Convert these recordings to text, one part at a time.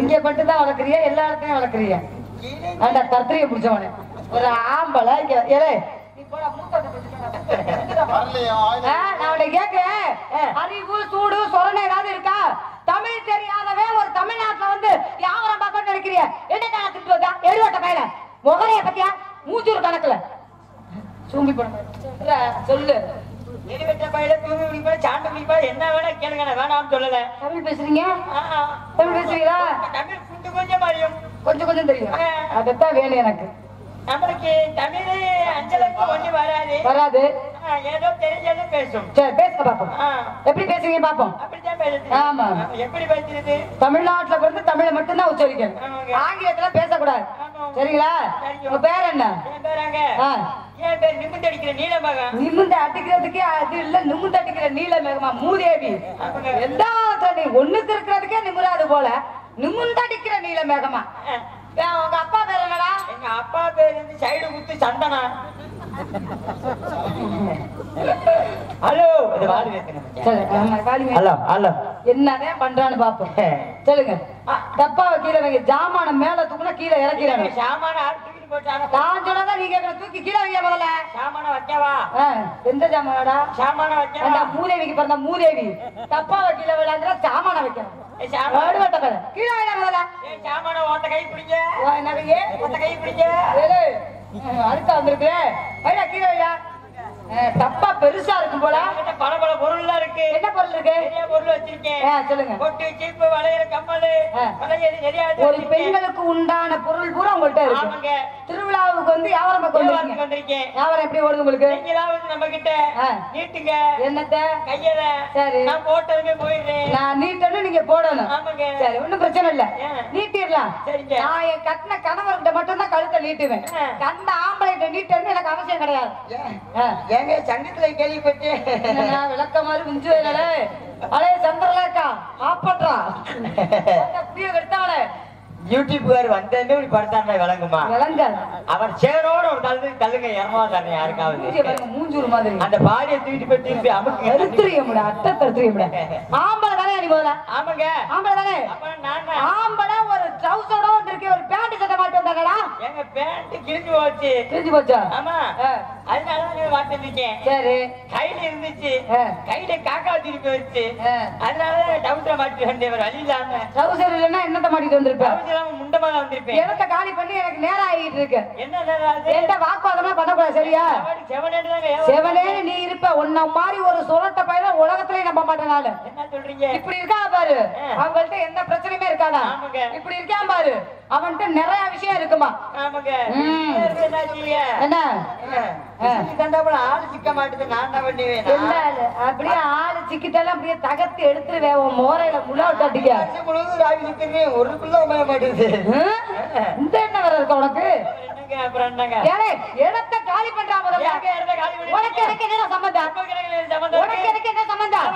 இங்க மட்டும்தான் வளர்க்குறியா எல்லா இடத்தையும் வளர்க்குறியா? அந்த தத்திரிய பிடிச்சவனே ஒரு ஆம்பளை இங்க நான் கேக்குறேன், அறிவு சூடு சொரணை ஏதாவது இருக்கா? தமிழ் தெரியாதவே ஒரு தமிழ்நாட்டுல வந்து வியாபாரம் பார்க்க நினைக்கிறிய என்ன திட்டு வந்தா எழுவட்ட பயில முகரைய பத்தியா மூச்சூர் கணக்குல சூம்பி போன சொல்லு. என்ன வேணா கேளுங்க, வேணாம்னு சொல்லல. தமிழ் பேசுறீங்க? தமிழ் பேசுறீங்களா? கொஞ்சம் கொஞ்சம் தெரியும். அதத்தான் வேணும் எனக்கு. நம்மளுக்கு தமிழ் அஞ்சலுக்கு ஒண்ணு வராது. ஏதோ தெரிஞ்சது பேசும். சரி பேசுங்க பாப்போம். எப்படி பேசுறீங்க பாப்போம். அப்படித்தான் பேசுது. ஆமா. எப்படி பேசுறது? தமிழ்நாட்டுல பிறந்து தமிழை மட்டும்தான் உச்சரிக்கணும். ஆங்கிலத்துல பேசக்கூடாது. சரிங்களா? உங்க பேர் என்ன? என் பேர் நிமிந்து அடிக்கிற நீலமேகம். நிமிந்து அடிக்கிறதுக்கே அது இல்ல, நிமிந்து அடிக்கிற நீலமேகமா மூதேவி. எந்த நீ ஒண்ணுக்கு இருக்கிறதுக்கே நிமிராது போல நிமிந்து அடிக்கிற நீலமேகமா. உங்க அப்பா பேர் என்னடா? எங்க அப்பா பேர் வந்து சைடு குத்து சந்தனா. ஹலோ ஹலோ ஹலோ என்னதான் பண்றான்னு பாப்போம். சொல்லுங்க. டப்பாவை கீழே வைங்க. ஜாமான மேல தூக்குனா கீழே இறக்கிறாங்க. சாமான தூக்கி போட்டாங்க. நான் சொன்னதா நீங்க தூக்கி கீழே வைங்க முதல்ல. சாமான வைக்கவா? எந்த ஜாமானடா? சாமான வைக்கவா? மூதேவிக்கு பிறந்த மூதேவி டப்பாவை கீழே விளையாடுற சாமான வைக்கணும். கீழே வைங்க முதல்ல. சாமான ஓட்ட கை பிடிங்க. நகையே ஓட்ட கை பிடிங்க. அடுத்த வந்திருக்கு. கீழே வையா. டப்பா பெருசா இருக்கும் போல. பல பல பொருள் இருக்கு. என்ன பொருள் இருக்கு? நிறைய பொருள் வச்சிருக்கேன். சொல்லுங்க. பொட்டு சீப்பு வளையல் கம்மல் நிறைய ஒரு பெண்களுக்கு உண்டான பொருள் பூரா உங்கள்கிட்ட இருக்கு. திருவிழாவுக்கு வந்து வியாபாரம் வந்திருக்கேன். வியாபாரம் எப்படி ஓடுது உங்களுக்கு? நீங்களாவது நம்ம கிட்ட நீட்டுங்க. என்னத்த? கையில. சரி நான் போட்டதுமே போயிடுறேன். நான் நீட்டணும் நீங்க போடணும். ஆமாங்க. சரி ஒண்ணும் பிரச்சனை இல்ல, நீட்டிடலாம். சரிங்க. நான் என் கட்டின கணவர்கிட்ட மட்டும் தான் கழுத்தை நீட்டுவேன். கண்ட ஆம்பளை நீட்டணும் எனக்கு அவசியம் கிடையாது. ஏங்க சங்கத்துல கேள்விப்பட்டு விளக்க மாதிரி மிஞ்சு அலே சந்திரலேக்கா ஆப்பற்றா புரிய கெடுத்தாவளே யூடியூப்கார் வந்தே இப்படி படுத்தாருன்னா விளங்குமா? விளங்காது. அவர் சேரோட ஒரு தள்ளுங்க ஏமா தானே யாருக்காவது மூஞ்சூர் மாதிரி அந்த பாடியை தூக்கிட்டு போய் திருப்பி அமுக்கு எடுத்துறிய முடிய அட்டை தடுத்துறிய முடிய. ஆம்பளை தானே நீ போதா? ஆமாங்க ஆம்பளை தானே. ஆம்பளை ஒரு ட்ரவுசரோட ஒன்று இருக்கு, ஒரு பேண்ட் சட்டை மாட்டி வந்தாங்களா? எங்க பேண்ட் கிழிஞ்சு போச்சு. கிழிஞ்சு போச்சா? ஆமா, அதனாலதான் மாட்டி இருக்கேன். சரி கையில இருந்துச்சு, கையில காக்கா திருப்பி வச்சு அதனால டவுசரை மாட்டி வந்தேன். வழி இல்லாம ட்ரவுசர் இல்லைன்னா என்னத்த மாட்டிட்டு வந்திருப்பேன்? முண்டமாக வந்திருப்பேன். இடத்த காலி பண்ணி எனக்கு நேரம் ஆகிட்டு இருக்கு. என்ன வாக்குவாதம் பண்ணக்கூடாது சரியா? செவனே நீ இருப்ப. உன்ன மாதிரி ஒரு சுரட்ட பயில உலகத்திலே நம்ப மாட்டேன் நானு. என்ன சொல்றீங்க? இப்படி இருக்கா பாரு, அவங்கள்ட்ட எந்த பிரச்சனையுமே இருக்காதா? இப்படி இருக்கான் பாரு, அவன்கிட்ட நிறைய விஷயம் இருக்குமா? என்ன ஆளு சிக்க மாட்டேது. நான் தான் பண்ணுவேன். அப்படியே ஆளு சிக்கிட்டாலும் அப்படியே தகர்த்து எடுத்துருவேன். உன் மோரையில முள்ள தட்டிக்க ஒரு பிள்ளை மாட்டேது. இந்த என்ன வேற இருக்க உனக்கு? இடத்தை காலி பண்றா முதல்ல. உனக்கு எனக்கு என்ன சம்பந்தம்? உனக்கு எனக்கு என்ன சம்பந்தம்?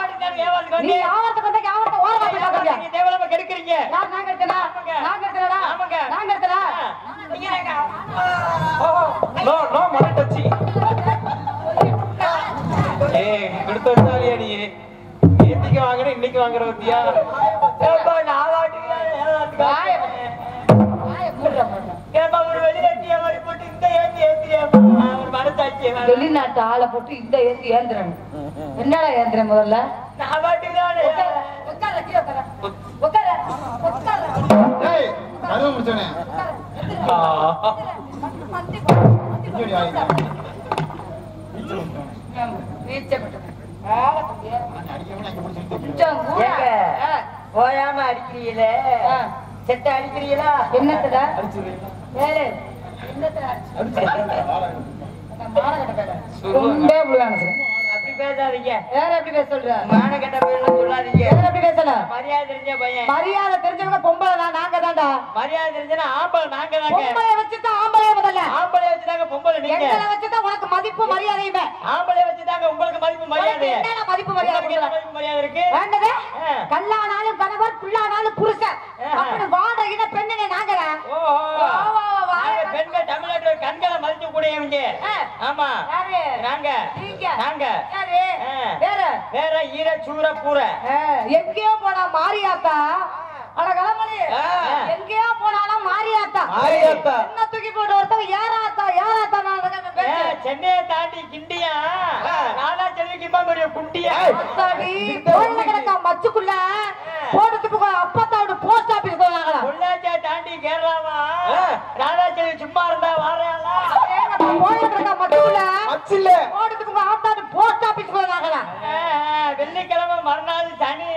நீ யாவரத்தை வந்தா யாவரத்தை ஓரமா போய் தேவலமா கெடுக்கிறீங்க. யார் நான் கெடுத்தனா? நான் கெடுத்தனடா? நான் கெடுத்தனா? No no மரட்டச்சி. ஏய் கொடுத்தோடியா நீ? இன்னைக்கு வாங்குற இன்னைக்கு வாங்குற பத்தியா? ஏப்பா நான் வாட்டுக்கு வாய மூடுற மாட்டேன். ஏப்பா ஒரு வெளிநாட்டிய மாதிரி போட்டு இந்த ஏத்தியப்பா ஒரு மனசாட்சி. வெளிநாட்டு ஆளை போட்டு இந்த ஏத்தி ஏந்திரன். என்னடா ஏந்திரன் முதல்ல? நான் வாட்டுக்கு உட்கார கீழே உட்கார. உட்கார உட்கார. ஏய் கதவு முடிச்சனே. போயாம அடிக்கிறீங்கள செத்த அடிக்கிறீங்களா? என்னத்தடா அப்படி பேசாதீங்க. வேற எப்படி பேச சொல்ற? மான கட்ட போயிடலாம் சொல்லாதீங்க. எப்படி பேசல? மரியாதை தெரிஞ்ச பையன். மரியாதை தெரிஞ்சவங்க பொம்பளை தான். நாங்க தான்டா. மரியாதை தெரிஞ்சா ஆம்பளை நாங்க தாங்க. பொம்பளை வச்சுதான் ஆம்பளை முதல்ல. ஆம்பளை வச்சுதாங்க பொம்பளை நீங்க. எங்களை வச்சுதான் உனக்கு மதிப்பு மரியாதையுமே. ஆம்பளை வச்சுதாங்க உங்களுக்கு மதிப்பு மரியாதை. என்ன மதிப்பு மரியாதை இருக்கு? வேண்டதே கல்லானாலும் கணவர் புல்லானாலும் புருஷன் அப்படி வாட இன பெண்ணே நாங்கடா. பெண்கள் தமிழ்நாட்டுல கண்களை மதிக்க கூடியவங்க. ஆமா நாங்க நீங்க நாங்க யாரு? வேற வேற ஈர சூர பூர எங்கேயோ போனா மாரியாத்தா அட கிளம்பி எங்கேயோ போனாலும் மாரியாத்தா என்ன தூக்கி போட்டு ஒருத்தர் ஏறாத்தா சென்னையை தாண்டி கிண்டியா நானா சென்னைக்கு பெரிய குண்டியா கிடக்கா மச்சுக்குள்ள போட்டுட்டு அப்பத்தாவோட போஸ்ட் ஆபீஸ் போனாங்களா பொள்ளாச்சியை தாண்டி கேரளாவா நானா சென்னை சும்மா இருந்தா வாரையாளா கிடக்கா மச்சுக்குள்ள போட்டுட்டு ஆத்தாடு போஸ்ட் ஆபீஸ் போனாங்களா வெள்ளிக்கிழமை மறுநாள் சனி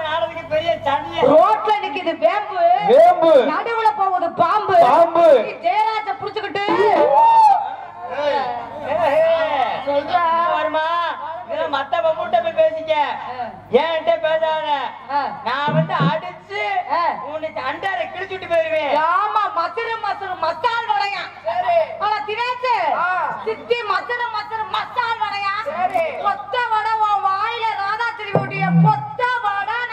நாடகத்துக்கு பெரிய சனி ரோட்ல நிக்குது வேம்பு நடுவுல போகுது பாம்பு ஜெயராஜ புடிச்சுக்கிட்டு வருமா மத்த பம்பூட்ட போய் பேசிக்க ஏன்ட்ட பேசாத நான் வந்து அடிச்சு உனக்கு அண்டாரை கிழிச்சுட்டு போயிருவேன் ஆமா மசால் வடையா ஆனா தினேஷ் சித்தி மசால் வடையா கொத்த வடை உன் வாயில ராதா திரி ஊட்டிய கொத்த வடை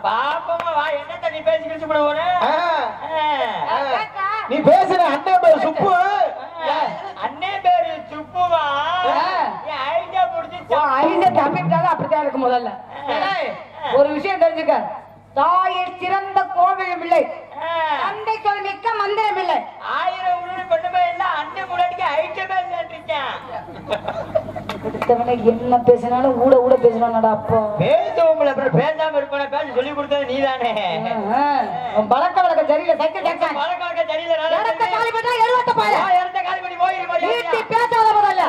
பாப்பமா வா என்ன நீ பேசி கிழிச்சு போட போற நீ பேசுற அண்ணன் பேர் சுப்பு அண்ணே பேரு சுப்புவா ஐடியா புடிச்சு ஐடியா தமிழ்தால அப்படித்தான் இருக்கு முதல்ல ஒரு விஷயம் தெரிஞ்சுக்க தாயில் சிறந்த கோவிலும் இல்லை தந்தை சொல் மிக்க மந்திரம் இல்லை 1000 உருளை கொண்டு போய் எல்லாம் அண்ணன் முன்னாடிக்கு ஐடியா பேசிருக்கேன் என்ன பேசினாலும் ஊட பேசினாடா அப்போ பேசுவோம்ல அப்புறம் பேசாம இருப்பேன் பேச சொல்லி கொடுத்தது நீதானே பழக்க வழக்க சரியில்லை சைக்கிள் டாக்டர் பழக்க வழக்க சரியில்லை இடத்த காலி பண்ணா எழுவட்ட பாரு இடத்த காலி பண்ணி போயிரு நீட்டி பேசாத முதல்ல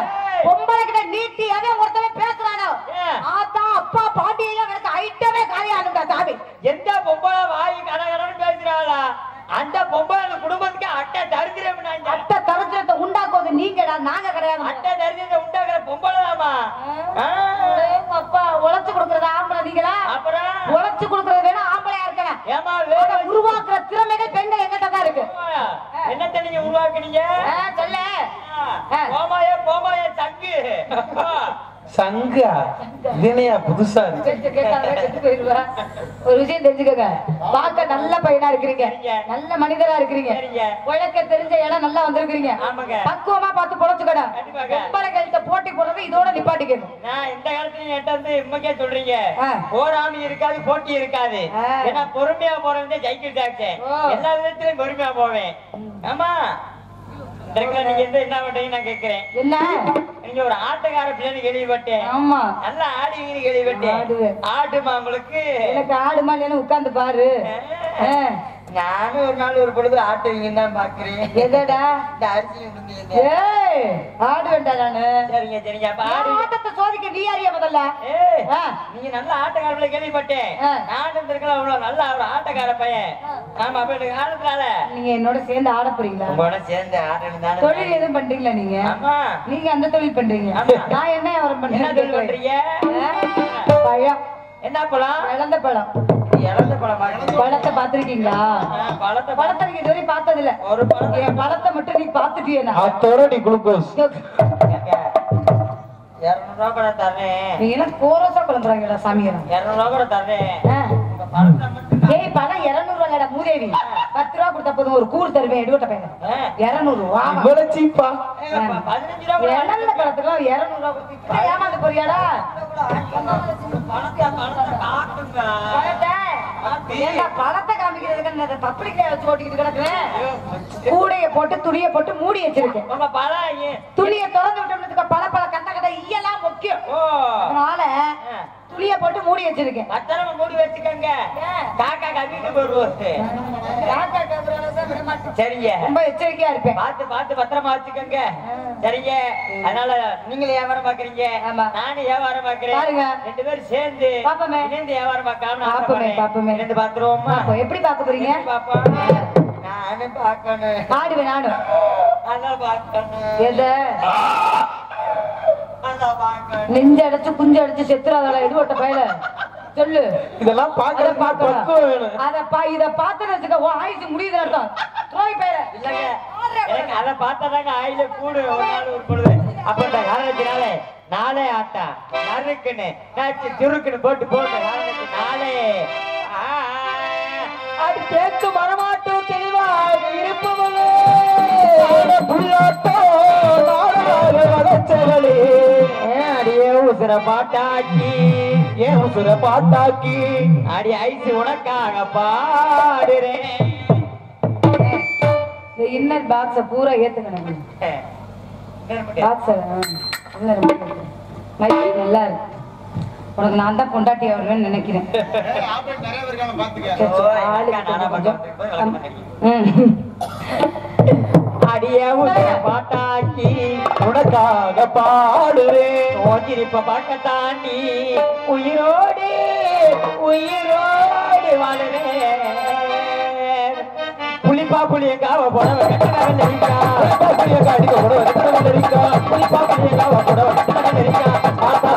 பொம்பளை கிட்ட நீட்டி அவன் ஒருத்தவன் பேசுறானோ ஆத்தா அப்பா பாட்டியா எனக்கு ஐட்டமே காலியானுடா சாமி எந்த பொம்பளை வாய் கடகடன்னு பேசுறாளா அந்த பொம்பளை குடும்பத்துக்கு அட்டை தரித்திரம் அட்டை தரித்திரத்தை உண்டாக்குவது நீங்கடா நாங்க கிடையாது அட்டை தரித்திரத்தை உண்டாக்குற பொம்பளை தாமா அப்பா உழைச்சு கொடுக்கறது ஆம்பளை நீங்களா அப்புறம் உழைச்சு கொடுக்கறது வேணும் ஆம்பளையா இருக்கணும் ஏமா வேற உருவாக்குற திறமைகள் பெண்கள் எங்கிட்ட தான் இருக்கு என்னத்தை நீங்க உருவாக்குனீங்க சொல்ல போமாய சங்கு சங்கா இதுனையா புதுசா ஒரு விஷயம் தெரிஞ்சுக்கங்க பார்க்க நல்ல பையனா இருக்கிறீங்க நல்ல மனிதரா இருக்கிறீங்க உழைக்க தெரிஞ்ச இடம் நல்லா வந்திருக்கீங்க பக்குவமா பார்த்து பொழைச்சுக்கணும் பொம்பளை கழுத்த போட்டி போடுறது இதோட நிப்பாட்டிக்கணும் நான் இந்த காலத்துல என்கிட்ட வந்து இம்மக்கே சொல்றீங்க போராமி இருக்காது போட்டி இருக்காது ஏன்னா பொறுமையா போறவங்க ஜெயிக்கிட்டு இருக்கேன் எல்லா விதத்திலயும் பொறுமையா போவேன் ஆமா நீங்க என்ன பண்றீங்க நான் கேக்குறேன் என்ன நீங்க ஒரு ஆட்டக்கார பிள்ளைன்னு கேள்விப்பட்டேன் ஆமா நல்லா ஆடுவீங்கன்னு கேள்விப்பட்டேன் ஆடுமா உங்களுக்கு எனக்கு ஆடுமா இல்லைன்னு உட்கார்ந்து பாரு நானும் ஒரு நாள் ஒரு பொழுது ஆட்டுவீங்கன்னு தான் பாக்குறேன் எதடா இந்த அரிசி ஆடு வேண்டாம் நானு சரிங்க சரிங்க அப்ப ஆட்டத்தை சோதிக்க நீ அறிய முதல்ல நீங்க நல்ல ஆட்டக்காரர்களை கேள்விப்பட்டேன் நானும் இருந்திருக்கலாம் அவ்வளவு நல்ல ஒரு ஆட்டக்கார பையன் ஆமா அப்ப எனக்கு ஆடுறதுனால நீங்க என்னோட சேர்ந்து ஆட போறீங்களா உங்களோட சேர்ந்து ஆடுறதுனால தொழில் எதுவும் பண்றீங்களா நீங்க ஆமா நீங்க அந்த தொழில் பண்றீங்க நான் என்ன வியாபாரம் என்ன தொழில் பண்றீங்க பழம் என்ன பழம் இழந்த பழம் இழந்த பழம் பழத்தை பாத்திருக்கீங்களா பழத்தை நீங்க இதுவரை பார்த்தது இல்ல ஒரு பழம் என் பழத்தை மட்டும் நீ பாத்துட்டியா அதோட நீ குளுக்கோஸ் 200 ரூபாய் கூட தரேன் நீங்க என்ன கோரஸா குழம்புறாங்கடா சாமியா 200 ரூபாய் கூட தரேன் ஏய் பணம் 200 ரூபாய்டா மூதேவி 10 ரூபாய் கொடுத்தா போதும் ஒரு கூறு தருவேன் எடுவட்ட பையன் 200 ரூபாய் இவ்வளவு சீப்பா 15 ரூபாய் இழந்த பழத்துக்கு 200 ரூபாய் கொடுத்து ஏமாந்து போறியாடா பழத்தை காமிக்கிறதுக்கு பப்ளிக்ல வச்சு ஓட்டிக்கிட்டு கிடக்குறேன் கூடைய போட்டு துணியை போட்டு மூடி வச்சிருக்கேன் துணியை திறந்து விட்டோம்னு பல பல கண்ட கட்ட ஈயெல்லாம் முக்கியம் அதனால துணிய போட்டு மூடி வச்சிருக்கேன் பத்திரமா மூடி வச்சுக்கங்க காக்கா கவிட்டு போடுவோம் சரிங்க ரொம்ப எச்சரிக்கையா இருப்பேன் பார்த்து பார்த்து பத்திரமா வச்சுக்கோங்க சரிங்க அதனால நீங்களே வியாபாரம் பாக்குறீங்க நானும் வியாபாரம் பாக்குறேன் பாருங்க 2 பேரும் சேர்ந்து பாப்போமே இணைந்து வியாபாரம் பார்க்காம பாப்போமே இணைந்து பாத்துருவோமா எப்படி பார்க்க போறீங்க பாப்போம் நானும் பார்க்கணும் ஆடுவேன் நானும் அதான் பார்க்கணும் எதை நெஞ்சு அடைச்சு குஞ்சு அடைச்சு செத்துறாதா எடுவட்ட பயில சொல்லு இதெல்லாம் பாக்குற பக்குவம் வேணும் இத பாத்து வச்சுக்க உன் ஆயுசு முடியுது அர்த்தம் துரோகி பயில இல்லங்க அத பார்த்தாதாங்க ஆயில கூடு ஒரு நாள் ஒரு பொழுது அப்ப இந்த காரணத்தினால நாளே ஆட்டா நறுக்குன்னு நாச்சு சுருக்குன்னு போட்டு நாளே அது கேட்க வரமாட்டோம் தெளிவாக இருப்பவனே புள்ளாட்டோ உசுர பாட்டாக்கி ஏன் உசுர பாட்டாக்கி அடி ஐசு உனக்காக பாடுறேன். இந்த இன்னர் பாக்ஸ பூரா ஏத்துக்கணும். பாக்ஸ நல்லா இருக்கு. உனக்கு நான் தான் பொண்டாட்டி வருவேன்னு நினைக்கிறேன். அடிய உசுர பாட்டாக்கி உனக்காக பாடுறேன். ஓஞ்சிருப்ப பாக்கத்தாண்டி உயிரோடு உயிரோடு வாழுறேன். புளிப்பா புளியங்காவ புடவை கட்டணரிக்கா புளியங்கா அடிக்க புடவை கட்டணரிக்கா புளிப்பா புளியங்காவ புடவை கட்டணரிக்கா மாதா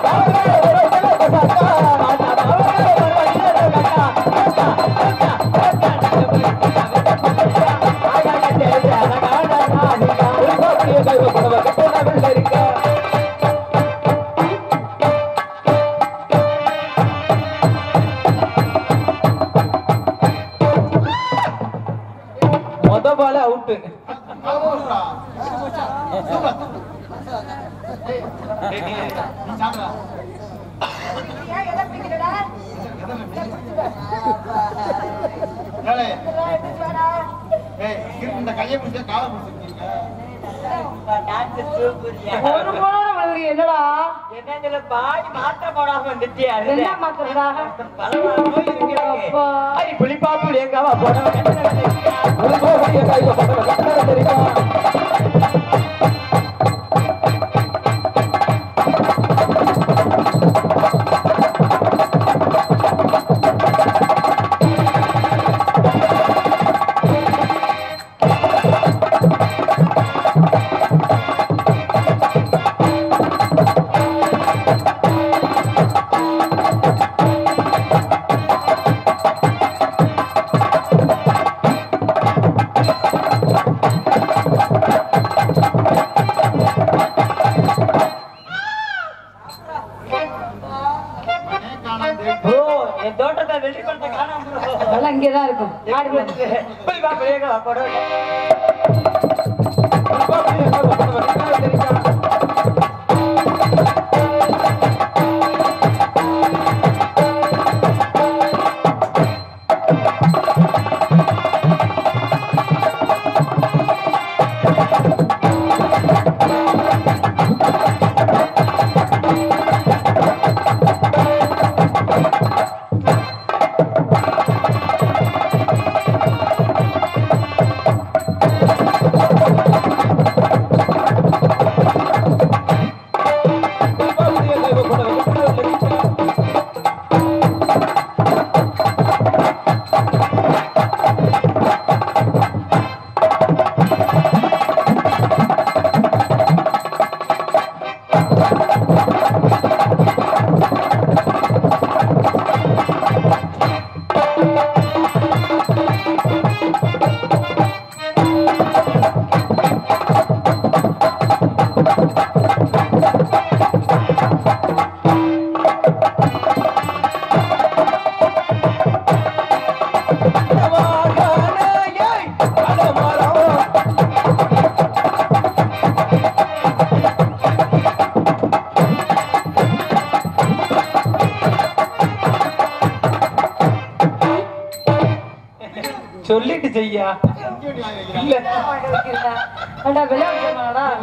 மொதபால அவுட்டு. என்னடா என்ன பாடி மாற்ற போடாம வந்துச்சு. என்ன மாத்திரடா? புளிப்பா புளியங்காவ புடவை கட்டணரிக்கா புளிப்பா புளியங்காவ புடவை கட்டணரிக்கா இங்கதான் இருக்கும். புளிப்பா புளியங்காவ புடவை சொல்லிட்டு செய்யா. இல்ல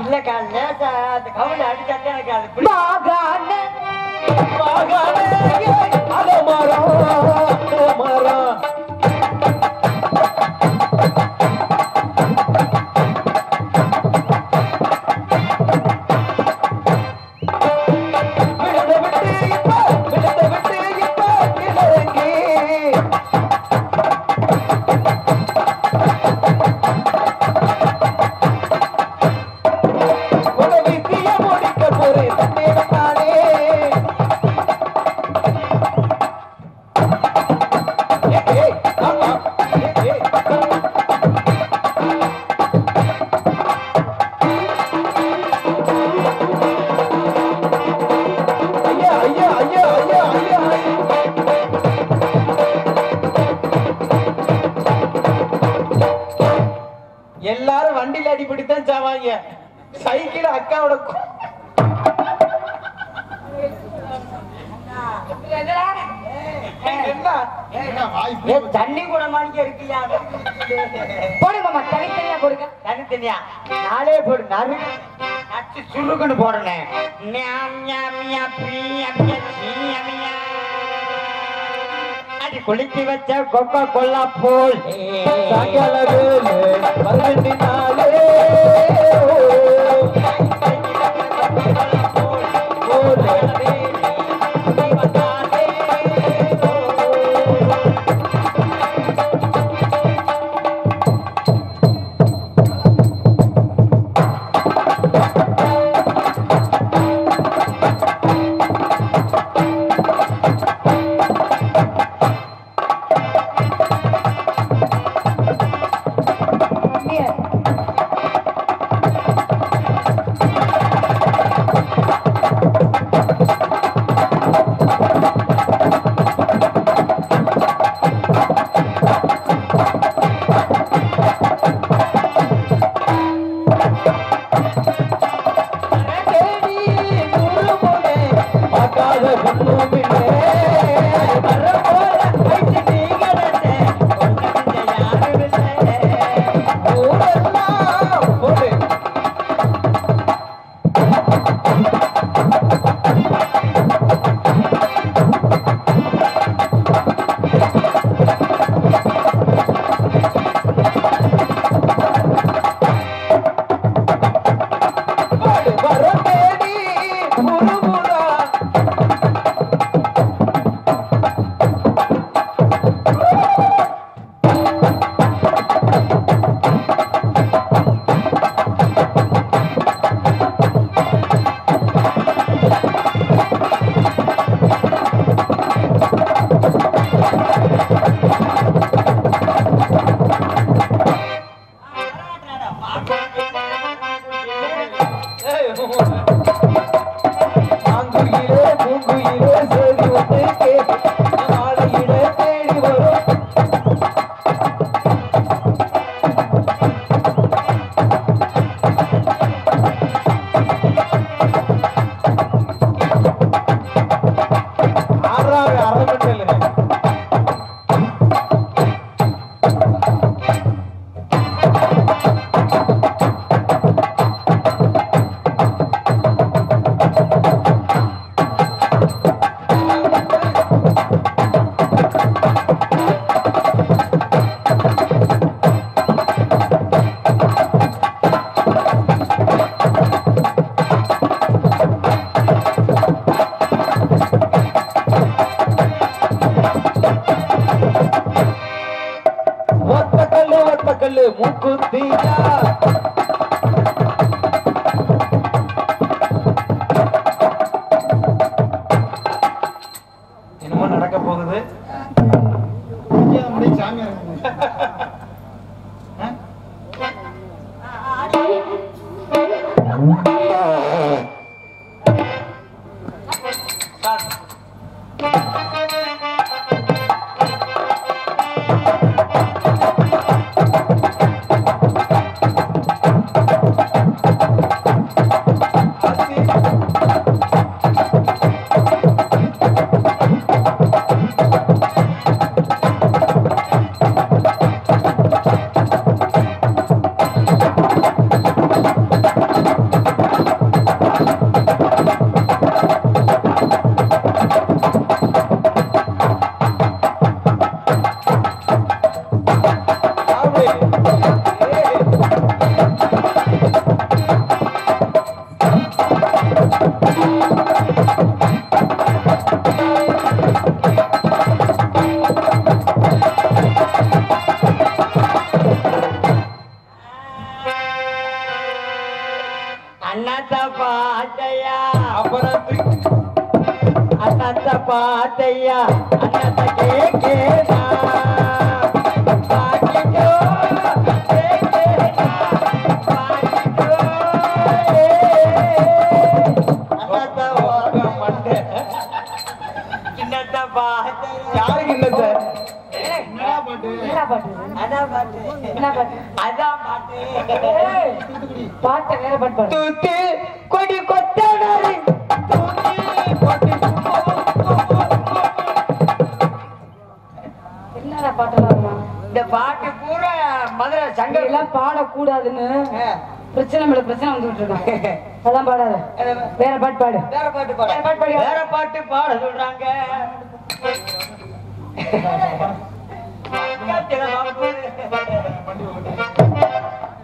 இல்லக்கா லேசா அந்த கவுல அடிச்சாத்தே எனக்கு அது எல்லாரும் வண்டியில அடிபடித்தான் சாவாங்க. சைக்கிள் அக்காவோட தண்ணி கூட மாணிக்க இருக்கியா போடு மாமா, தனித்தனியா போடுங்க. தனித்தனியா நாளே போடு நறு நச்சு சுருக்குன்னு போடுறேன் அது குளிச்சு வச்ச கொக்கோ கொல்லா போல் சாயங்கால வேலை பதினெட்டினாலே மூக்குத்தியா என்னமோ நடக்க போகுது. பாத்தையா அண்ணாத்தே கேனா பாக்கிட்டோ கேனா பாக்கிட்டோ அண்ணாத்தா ஓட மண்டே கிண்ணத்த பாத்தை யாருக்கு இல்ல சார் என்னடா பாட்டு அதான் பாட்டு என்ன பாட்டு அதான் பாட்டு பாட்டு வேற பாட்டு தூத்து கொடி கொத்தனாரு தூத்தி கொடி சங்கர் எல்லாம் பாடக்கூடாதுன்னு பிரச்சனை மேல பிரச்சனை வந்துட்டு இருக்கான். அதான் பாடாத, வேற பாட்டு பாடு. வேற பாட்டு பாடு. வேற பாட்டு பாடு. வேற பாட்டு பாட சொல்றாங்க.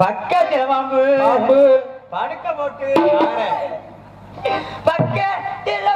பக்கத்துல பாம்பு படுக்க போட்டு பக்கத்துல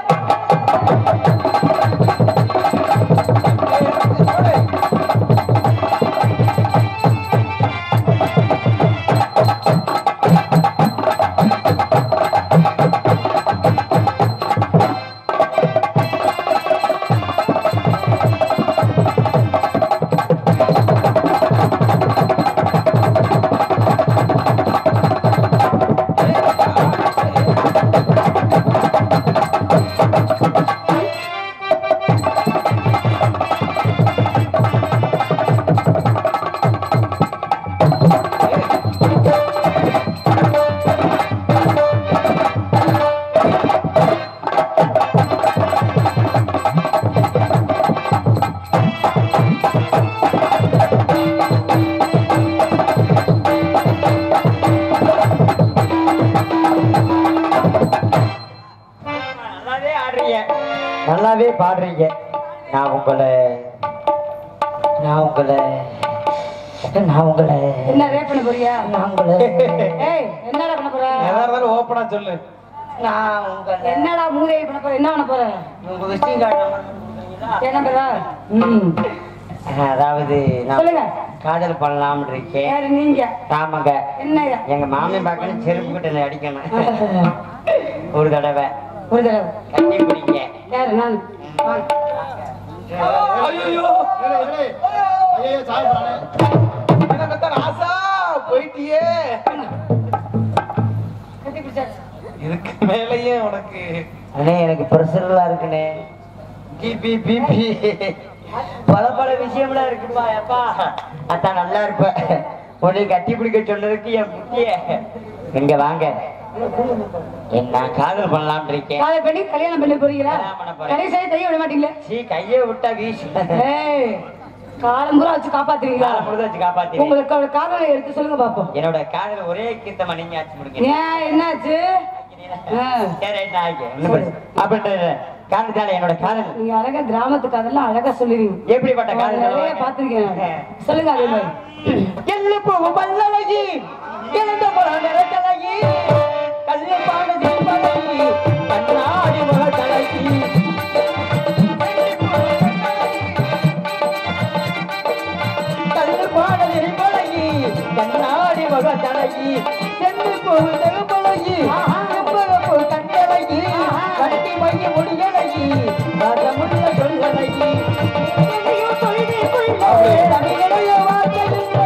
நல்லாவே பாடுறீங்க. நான் உங்களை என்ன ரேப் பண்ண போறியா? நான் உங்களை ஏய், என்னடா பண்ண போற? எதா இருந்தாலும் ஓப்பனா சொல்லு. நான் உங்களை என்னடா மூதேவி பண்ண போற? என்ன பண்ண போற? உங்க விசிட்டிங் கார்டு என்ன பண்ற? அதாவது நான் சொல்லுங்க. காதல் பண்ணலாம்னு இருக்கேன். யாரு நீங்க? ஆமாங்க. என்னய்யா? எங்க மாமன் பார்க்கணும், செருப்பு கிட்ட அடிக்கணும். ஒரு தடவை ஒரு தடவை கட்டி பிடிங்க. யாரு? நான். வாங்க. ஐயோ ராசா போயிட்டியே. கட்டி பிடிச்சாச்சு. இதுக்கு மேலேயே உனக்கு அண்ணே எனக்கு பிரஷர்லாம் இருக்குண்ணே. பிபி பிபி பல விஷயம்லாம் இருக்குப்பா. அப்பா அதான் நல்லா இருப்ப. உன்னை கட்டி பிடிக்க சொன்னதுக்கு என் புத்திய இங்க வாங்க. என்ன காதல் பண்ணலாம்னு இருக்கேன். காலை பண்ணி கல்யாணம் பண்ணி போறீங்களா? கல்யாணம் பண்ண போறேன். கடைசியா தைய விட மாட்டீங்களே? சீ கையை விட்டா வீசு. ஏய், காலம் பூரா வச்சு காப்பாத்துவீங்களா? காலம் முழுத வச்சு காப்பாத்தி. உங்களுக்கு அவளோட காதலை எடுத்து சொல்லுங்க பாப்போம். என்னோட காதல் ஒரே கீர்த்தமா நீங்க ஆச்சு முடிக்க. ஏன், என்னாச்சு? காதல் என்னோட காதல். நீங்க அழகா கிராமத்து காதல்லாம் அழகா சொல்லுவீங்க. எப்படிப்பட்ட காதல் நிறைய பாத்துருக்கேன். சொல்லுங்க அதே மாதிரி. எள்ளு பூவு பல்லழகி இழந்த நிறத்தழகி கல்லு பாடதி பழகி கண்ணாடி முகத்தழகி கல்லு பாடதி பழகி கண்ணாடி முகத்தழகி செல்லு பூவு தெருப்பழகி செம்பகப்பூ கண்ணழகி கட்டி மைய முடியழகி ரசமுள்ள சொல்லழகி தமிழைய வார்த்தையில்லை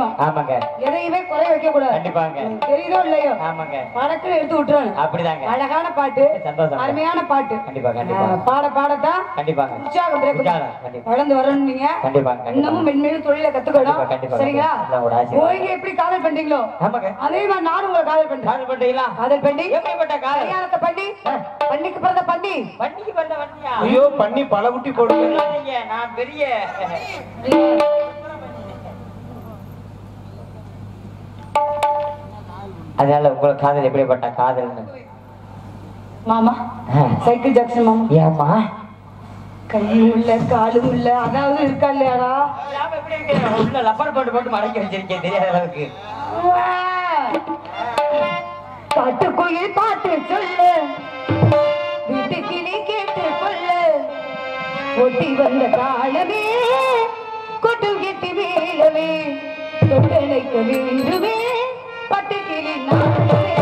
வைக்கணும். ஆமாங்க. எதையுமே குறை வைக்க கூடாது. கண்டிப்பாங்க. தெரியுதோ இல்லையோ? ஆமாங்க. படத்துல எடுத்து விட்டுறணும். அப்படிதாங்க. அழகான பாட்டு, சந்தோஷம். அருமையான பாட்டு. கண்டிப்பா கண்டிப்பா. பாடத்தான் கண்டிப்பாங்க. உற்சாகம் உற்சாகம். கண்டிப்பா. வளர்ந்து வரணும். நீங்க கண்டிப்பாங்க. இன்னமும் மென்மேலும் தொழிலை கத்துக்கணும். கண்டிப்பா. சரிங்களா? உங்களோட ஆசீர்வாதம். நீங்க எப்படி காதல் பண்றீங்களோ ஆமாங்க. அதே மாதிரி நானும் உங்களை காதல் பண்றேன். காதல் பண்றீங்களா? காதல் பண்ணி எப்படிப்பட்ட காதல்? கல்யாணத்தை பண்ணி பண்ணிக்கு பிறந்த பண்ணி பண்ணிக்கு பிறந்த வண்டியா? ஐயோ பண்ணி பல குட்டி போடுவீங்க. நான் பெரிய அதனால உங்களுக்கு காதல் எப்படிப்பட்ட காதல்னு மாமா சைக்கிள் ஜாக்சன் மாமா. ஏமா கையும் இல்ல காலும் இல்ல அதாவது இருக்கா இல்லையாடா? உள்ள லப்பர் போட்டு போட்டு மடக்கி வச்சிருக்கேன் தெரியாத அளவுக்கு. காட்டுக்குயில் பாட்டு சொல்லு, வீட்டுக்கு நீ கேட்டு கொள்ளு, ஒட்டி வந்த காலமே கொட்டு கெட்டி வேலவே தொட்டணைக்க வேண்டுமே பட்டு கிளி நாடவே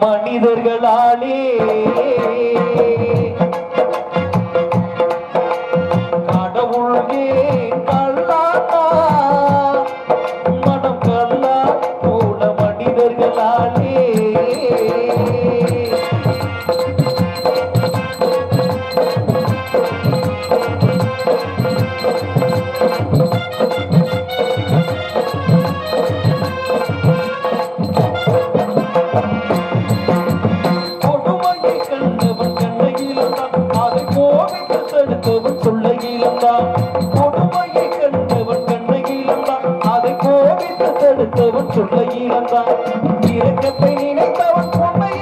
மனிதர்களாலே கடவுளே கல்லானா மனம் கல்லா போன மனிதர்களாலே இரக்கத்தை நினைத்தவன் பொண்ணை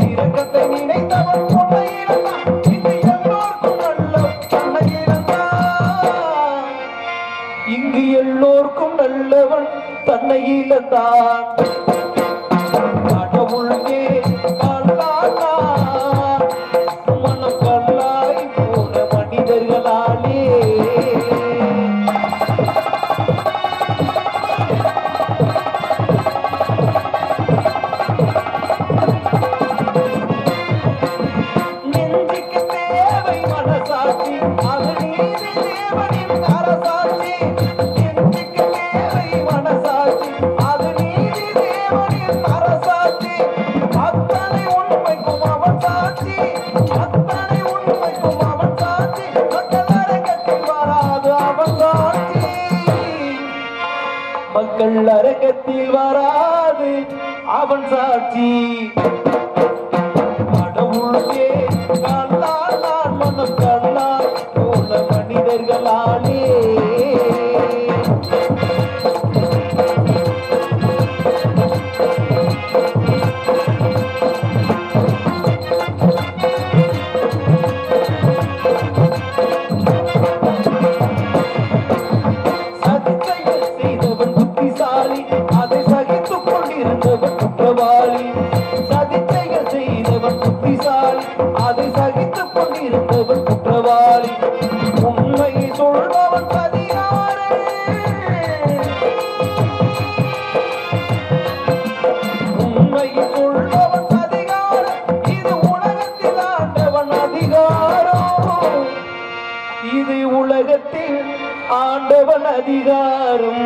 இரக்கத்தை நினைத்தவன் பொண்ணை இங்கு எல்லோருக்கும் நல்ல தன்னை இழந்தான் இங்கு எல்லோருக்கும் நல்லவன் தன்னை இழந்தான் கடவுளே கல்லானா மனம் கல்லாய் போன மனிதர்களாலே நெஞ்சுக்கு தேவை மனசாட்சி அது நீதி தேவனின் அரசாட்சி நெஞ்சுக்கு தேவை மனசாட்சி அது நீதி தேவனின் அரசாட்சி நரகத்தில் வராது அவன் சாட்சி கடவுளே கண்டால் நான் மனம் கண்டால் போல மனிதர்களாலே ஆண்டவன் அதிகாரம்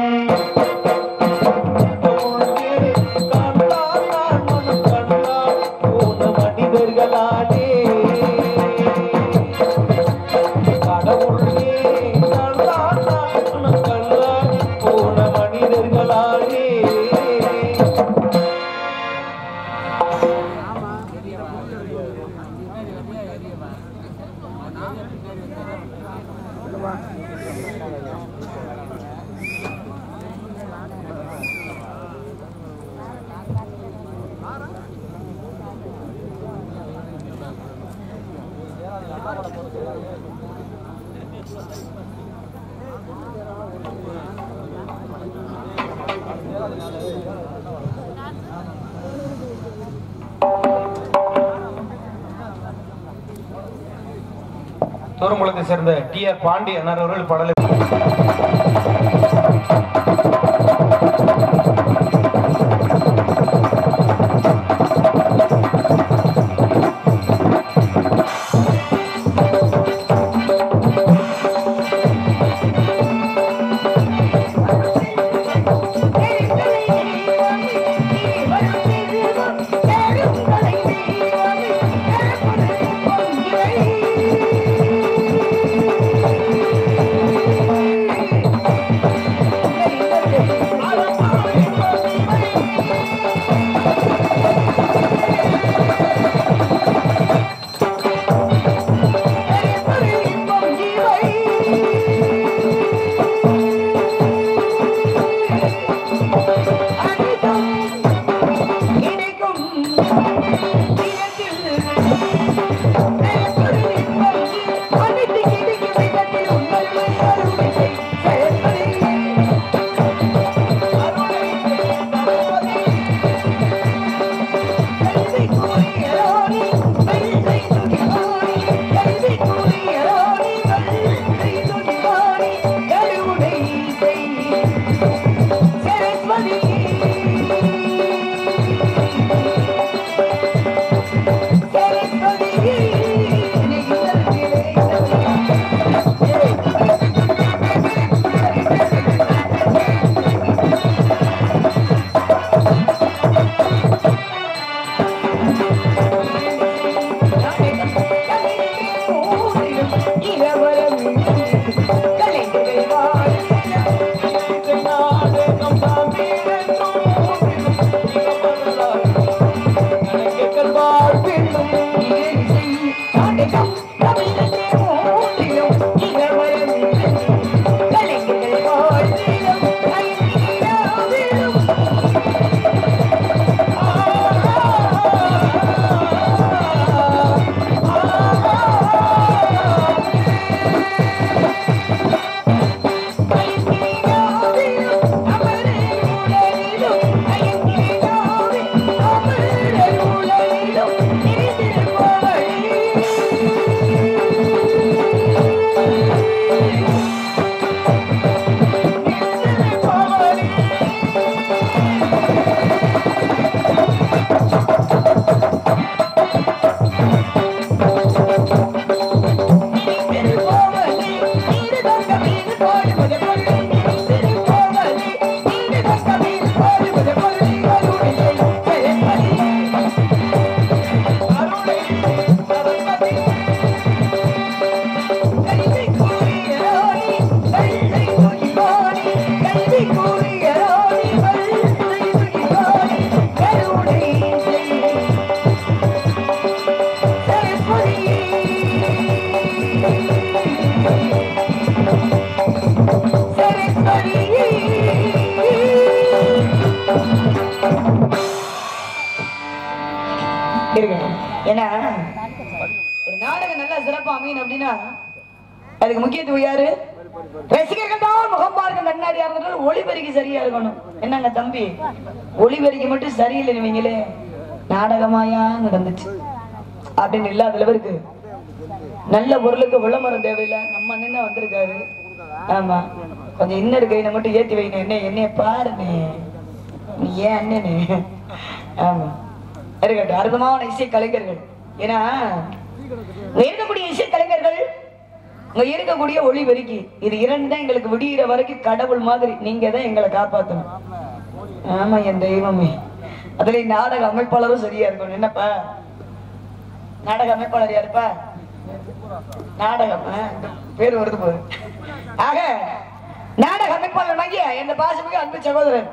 கண்டால் நான் மனம் கண்டால் போன மனிதர்களாலே கடவுளே கண்டால் நான் மனம் கண்டால் போன மனிதர்களாலே தூரங்குளத்தை சேர்ந்த டி.ஆர். பாண்டி அண்ணர் அவர்கள் பாடலை I இருக்கட்டும். ஏன்னா ஒரு நாடகம் நல்லா சிறப்பா அமையணும் அப்படின்னா அதுக்கு முக்கியத்துவம் யாரு? ரசிகர்கள் தான் முகம் பார்க்க கண்ணாடியா இருந்தாலும் ஒளிபெருக்கி சரியா இருக்கணும். என்னங்க தம்பி, ஒளிபெருக்கி மட்டும் சரியில்லை நீங்களே நாடகமாயா நடந்துச்சு அப்படின்னு இல்லாத அளவுக்கு நல்ல பொருளுக்கு விளம்பரம் தேவையில்லை. நம்ம அண்ணன் தான் வந்திருக்காரு. ஆமா, கொஞ்சம் இன்னொரு கையில மட்டும் ஏத்தி வைக்கணும். என்னைய பாருன்னு நீ ஏன் அண்ணனு. ஆமா இருக்கட்டும். அற்புதமான இசை கலைஞர்கள். ஏன்னா இருக்கக்கூடிய இசை கலைஞர்கள் இருக்கக்கூடிய ஒளி வெறுக்கி இது இரண்டு தான் எங்களுக்கு விடிகிற வரைக்கும் கடவுள் மாதிரி. நீங்க தான் எங்களை காப்பாற்றணும். ஆமா என் தெய்வமே. அதுல நாடக அமைப்பாளரும் சரியா இருக்கணும். என்னப்பா நாடக அமைப்பாளர் யாருப்பா? நாடகம் பேர் வருது போது. ஆக நாடக அமைப்பாளர் வாங்கிய எந்த பாசமிகு அன்பு சகோதரர்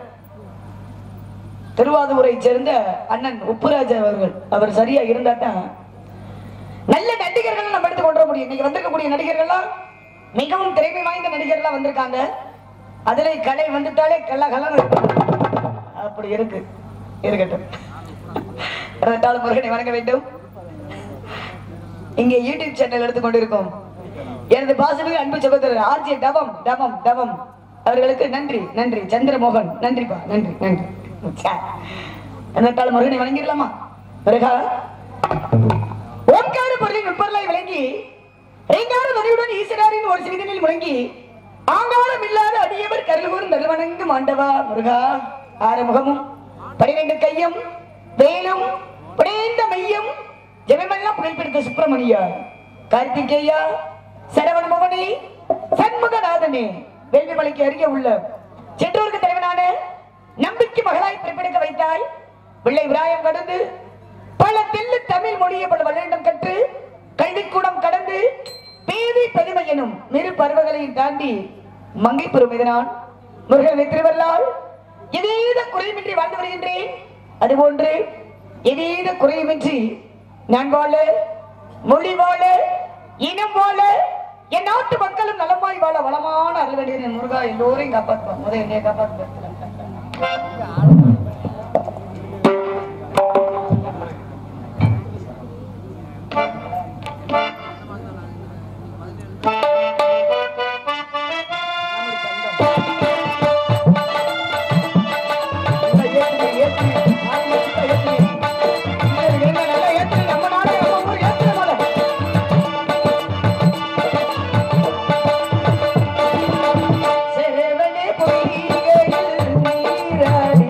திருவாதூரை சேர்ந்த அண்ணன் உப்புராஜா அவர்கள். அவர் சரியா இருந்தாதான் நல்ல நடிகர்கள் நம்ம எடுத்து கொண்டு வர முடியும். இன்னைக்கு வந்திருக்கக்கூடிய நடிகர்கள்லாம் மிகவும் திறமை வாய்ந்த நடிகர்கள்லாம் வந்திருக்காங்க. அதுல கலை வந்துட்டாலே கல்லகலம் அப்படி இருக்கு. இருக்கட்டும். முருகனை வணங்க வேண்டும். இங்கே யூடியூப் சேனல் எடுத்துக் கொண்டிருக்கோம் எனது பாசமிகு அன்பு சகோதரர் ஆர்ஜே டபம் டபம் டபம் அவர்களுக்கு நன்றி நன்றி. சந்திரமோகன் நன்றிப்பா, நன்றி நன்றி. முருகனை வணங்கிடலாமா? முருகா ஓம்கார பொருளின் நுட்பொருளை விளங்கி ஐங்கார துணியுடன் ஈஸ்வராரின் ஒரு சிறிதனில் முழங்கி ஆங்காரம் இல்லாத அடியவர் கருளூர் நல்வணங்கும் ஆண்டவா முருகா. ஆறுமுகமும் 12 கையும் வேலும் புடைந்த மையம் ஜெயமெல்லாம் புகழ்பெடுத்த சுப்பிரமணியா கார்த்திகேயா சரவண பவனி சண்முகநாதனே வேள்விமலைக்கு அருகே உள்ள சென்றோருக்கு தலைவனான நம்பிக்கை மகளாய் பிறப்பெடுக்க வைத்தாய். பிள்ளை விராயம் கடந்து பல தெல்லு தமிழ் மொழியை பல வருடம் கற்று கல்விக்கூடம் கடந்து பேதி பெருமை எனும் மிரு பருவங்களையும் தாண்டி மங்கை பெறும் இதனால் முருகனை திருவள்ளால் எதேத குறையுமின்றி வாழ்ந்து வருகின்றேன். அதுபோன்று எதேத குறையுமின்றி நான் வாழ, மொழி வாழ, இனம் வாழ, என் நாட்டு மக்களும் நலமாய் வாழ வளமான அருள்வடிவன் முருகா எல்லோரையும் காப்பாற்றுவான். முதல் என்னைய காப்பாற்றுவான். செரவனே பொய்கையில் நீராடி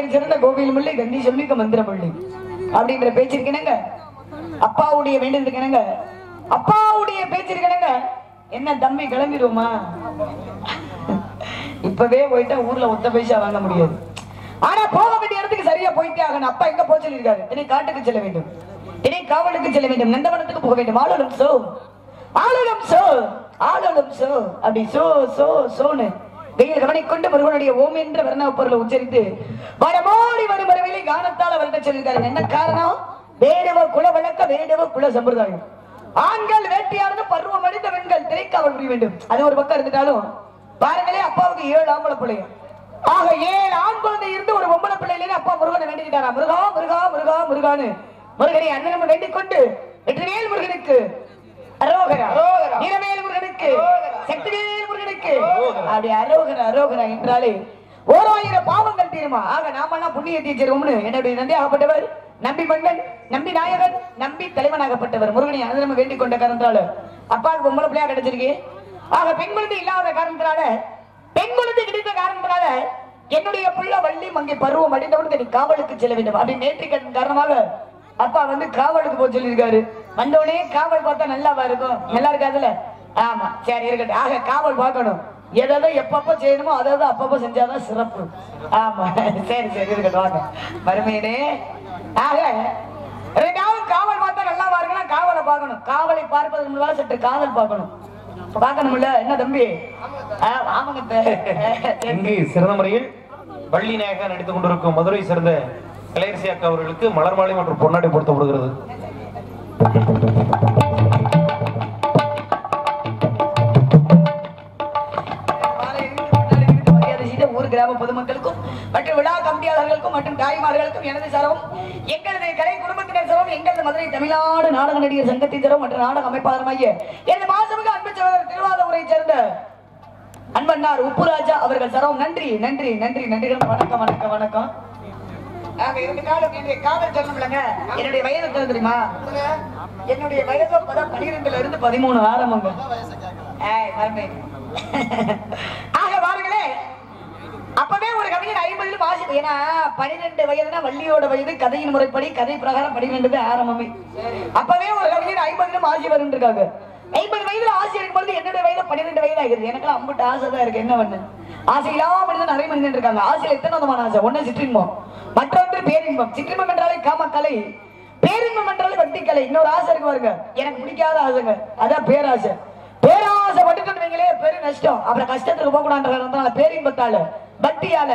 ஆயிரம் சிறந்த கோவில் முல்லை கந்தி சொல்லிக்க மந்திர முல்லை அப்படின்ற பேச்சு இருக்கணுங்க. அப்பாவுடைய வேண்டியது இருக்கணுங்க. அப்பாவுடைய பேச்சு இருக்கணுங்க. என்ன தம்பி கிளம்பிடுவோமா? இப்பவே போயிட்டா ஊர்ல ஒத்த பைசா வாங்க முடியாது. ஆனா போக வேண்டிய இடத்துக்கு சரியா போயிட்டே ஆகணும். அப்பா எங்க போக சொல்லியிருக்காரு? இனி காட்டுக்கு செல்ல வேண்டும், இனி காவலுக்கு செல்ல வேண்டும், நந்தவனத்துக்கு போக வேண்டும். ஆளும் சோ ஆளும் சோ ஆளும் சோ அப்படி சோ சோ சோனு வெயில் கவனை கொண்டு முருகனுடைய ஓம் என்ற வர்ண பொருளை உச்சரித்து வடமோடி வரும் வரவில்லை கானத்தால் அவர்கிட்ட சொல்லியிருக்காரு. என்ன காரணம்? வேடுவ குல வழக்க வேடுவ குல சம்பிரதாயம். ஆண்கள் வேட்டையானது பருவம் அடைந்த பெண்கள் திரைக்காவல் புரிய வேண்டும். அது ஒரு பக்கம் இருந்துட்டாலும் பாருங்களே, அப்பாவுக்கு 7 ஆம்பளை பிள்ளைங்க. ஆக 7 ஆண் குழந்தை இருந்து ஒரு பொம்பளை பிள்ளையிலே அப்பா முருகனை வேண்டிக்கிட்டாரா. முருகா முருகா முருகா முருகான்னு முருகனை அண்ணன் வேண்டிக் கொண்டு வெற்றிவேல் முருகனுக்கு அரோகரா, நிறவேல் முருகனுக்கு, சக்திவேல் முருகனுக்கு அப்படி அரோகரா அரோகரா என்றாலே 1000 பாவங்கள் தீருமா. ஆக நாமெல்லாம் புண்ணியத்தை சேருவோம்னு என்னுடைய நந்தியாகப்பட்டவர், நம்பி மன்னன், நம்பி நாயகன், நம்பி தலைவனாகப்பட்டவர் முருகனை அனுதினமும் வேண்டிக் கொண்ட காரணத்தால அப்பாவுக்கு பொம்பளை பிள்ளையா கிடைச்சிருக்கு. ஆக பெண் குழந்தை இல்லாத காரணத்தினால, பெண் குழந்தை கிடைத்த காரணத்தினால என்னுடைய புள்ள வள்ளி அங்கே பருவம் அடைந்தவுடன் நீ காவலுக்கு செல்ல வேண்டும் அப்படின்னு நேற்று காரணமாக அப்பா வந்து காவலுக்கு போக சொல்லியிருக்காரு. வந்தோடனே காவல் பார்த்தா நல்லாவா இருக்கும்? நல்லா இருக்காதுல்ல? ஆமா, சரி இருக்கட்டும். ஆக காவல் பார்க்கணும். எதாவது எப்பப்ப செய்யணுமோ அதாவது அப்பப்ப செஞ்சாதான் சிறப்பு. ஆமா, சரி சரி இருக்கட்டும். வாங்க மருமையினே. ஆக 2வது காவல் பார்த்தா நல்லாவா இருக்குன்னா காவலை பார்க்கணும். காவலை பார்ப்பதற்கு முன்னால சற்று காதல் பார்க்கணும். பார்க்கணும்ல என்ன தம்பி? ஆமாங்க. இங்கு சிறந்த முறையில் வள்ளி நாயகன் நடித்துக் கொண்டிருக்கும் மதுரை சேர்ந்த கலையரசி அக்கா அவர்களுக்கு மலர் மாலை மற்றும் பொன்னாடை பொருத்தப்படுகிறது. ஊர் கிராம பொதுமக்களுக்கும் மற்றும் விழா கமிட்டியாளர்களுக்கும் மற்றும் தாய்மார்களுக்கும் எனது சரவும், எங்களது கலை குடும்பத்தினர் சரவும், எங்களது மதுரை தமிழ்நாடு நாடக நடிகர் சங்கத்தின் சரவும் மற்றும் நாடக அமைப்பாளருமாகிய எனது மாசமிகு அன்பு சகோதரர் திருவாரூரை சேர்ந்த அன்பன்னார் உப்புராஜா அவர்கள் சரவும். நன்றி நன்றி நன்றி நன்றிகள். வணக்கம் வணக்கம் வணக்கம். காதல் சொன்னோம்லங்க, என்னுடைய வயது தெரியுமா? என்னுடைய வயது 12ல இருந்து 13 ஆரம்பங்க. ஆக பாருங்களே, அப்பவே ஒரு கவிஞர் 50 வாசி. ஏன்னா 12 வயதுனா வள்ளியோட வயது கதையின் முறைப்படி கதை பிரகாரம் 12 ஆரம்பமே. அப்பவே ஒரு கவிஞர் 50 ஆசி வரும் இருக்காங்க. 50 வயதுல ஆசை இருக்கும்போது என்னுடைய வயதுல 12 வயது ஆகுது. எனக்கு அம்புட்டு ஆசை தான் இருக்கு. என்ன பண்ணு? ஆசை இல்லாம மனிதன் நிறைய மனிதன் இருக்காங்க. ஆசையில எத்தனை விதமான ஆசை. ஒண்ணு சிற்றின்பம், மற்றொன்று பேரின்பம். சிற்றின்பம் என்றாலே காமக்கலை, பேரின்பம் என்றாலே வட்டிக்கலை. இன்னொரு ஆசை இருக்கு பாருங்க, எனக்கு பிடிக்காத ஆசைங்க, அதான் பேராசை. பேராசை பட்டுட்டு வைங்களே பெரு நஷ்டம். அப்புறம் கஷ்டத்துக்கு போக கூடாது. பேரின்பத்தால வட்டியால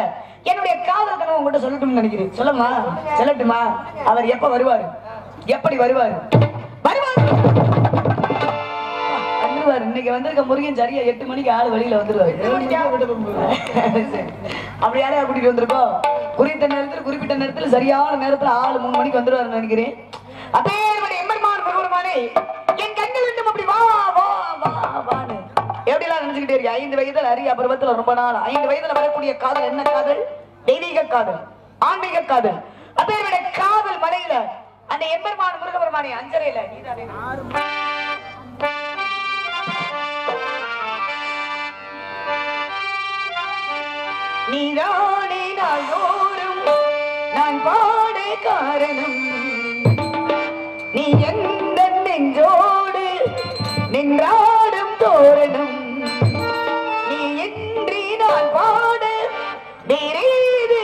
என்னுடைய காதல் கனவு உங்ககிட்ட சொல்லட்டும்னு நினைக்கிறேன். சொல்லுமா? சொல்லட்டுமா? அவர் எப்ப வருவாரு? எப்படி வருவாரு? வருவாரு. இன்னைக்கு வந்திருக்க முருகன் சரியா 8 மணிக்கு ஆளு வெளியில வந்துருவாரு. அப்படியாலே கூட்டிட்டு வந்திருக்கோம். குறிப்பிட்ட நேரத்தில் சரியான நேரத்துல ஆளு 3 மணிக்கு வந்துருவாருன்னு நினைக்கிறேன். அதே எம்பெருமான் முருகனே என் கண்கள் இன்னும் அப்படி வா வா வா வான்னு எப்படி எல்லாம் நினைச்சுக்கிட்டே இருக்கு. 5 வயதுல அரிய பருவத்துல ரொம்ப நாள் 5 வயதுல வரக்கூடிய காதல் என்ன காதல்? தெய்வீக காதல், ஆன்மீக காதல். அதே காதல் மலையில அந்த எம்பெருமான் முருகபெருமானே அஞ்சரையில நீதானே நாள்தோறும் நான் பாட காரணம், நீ எந்த நெஞ்சோடு நின்றாடும் தோரணம், நீ இன்றி நான் பாட வேறேது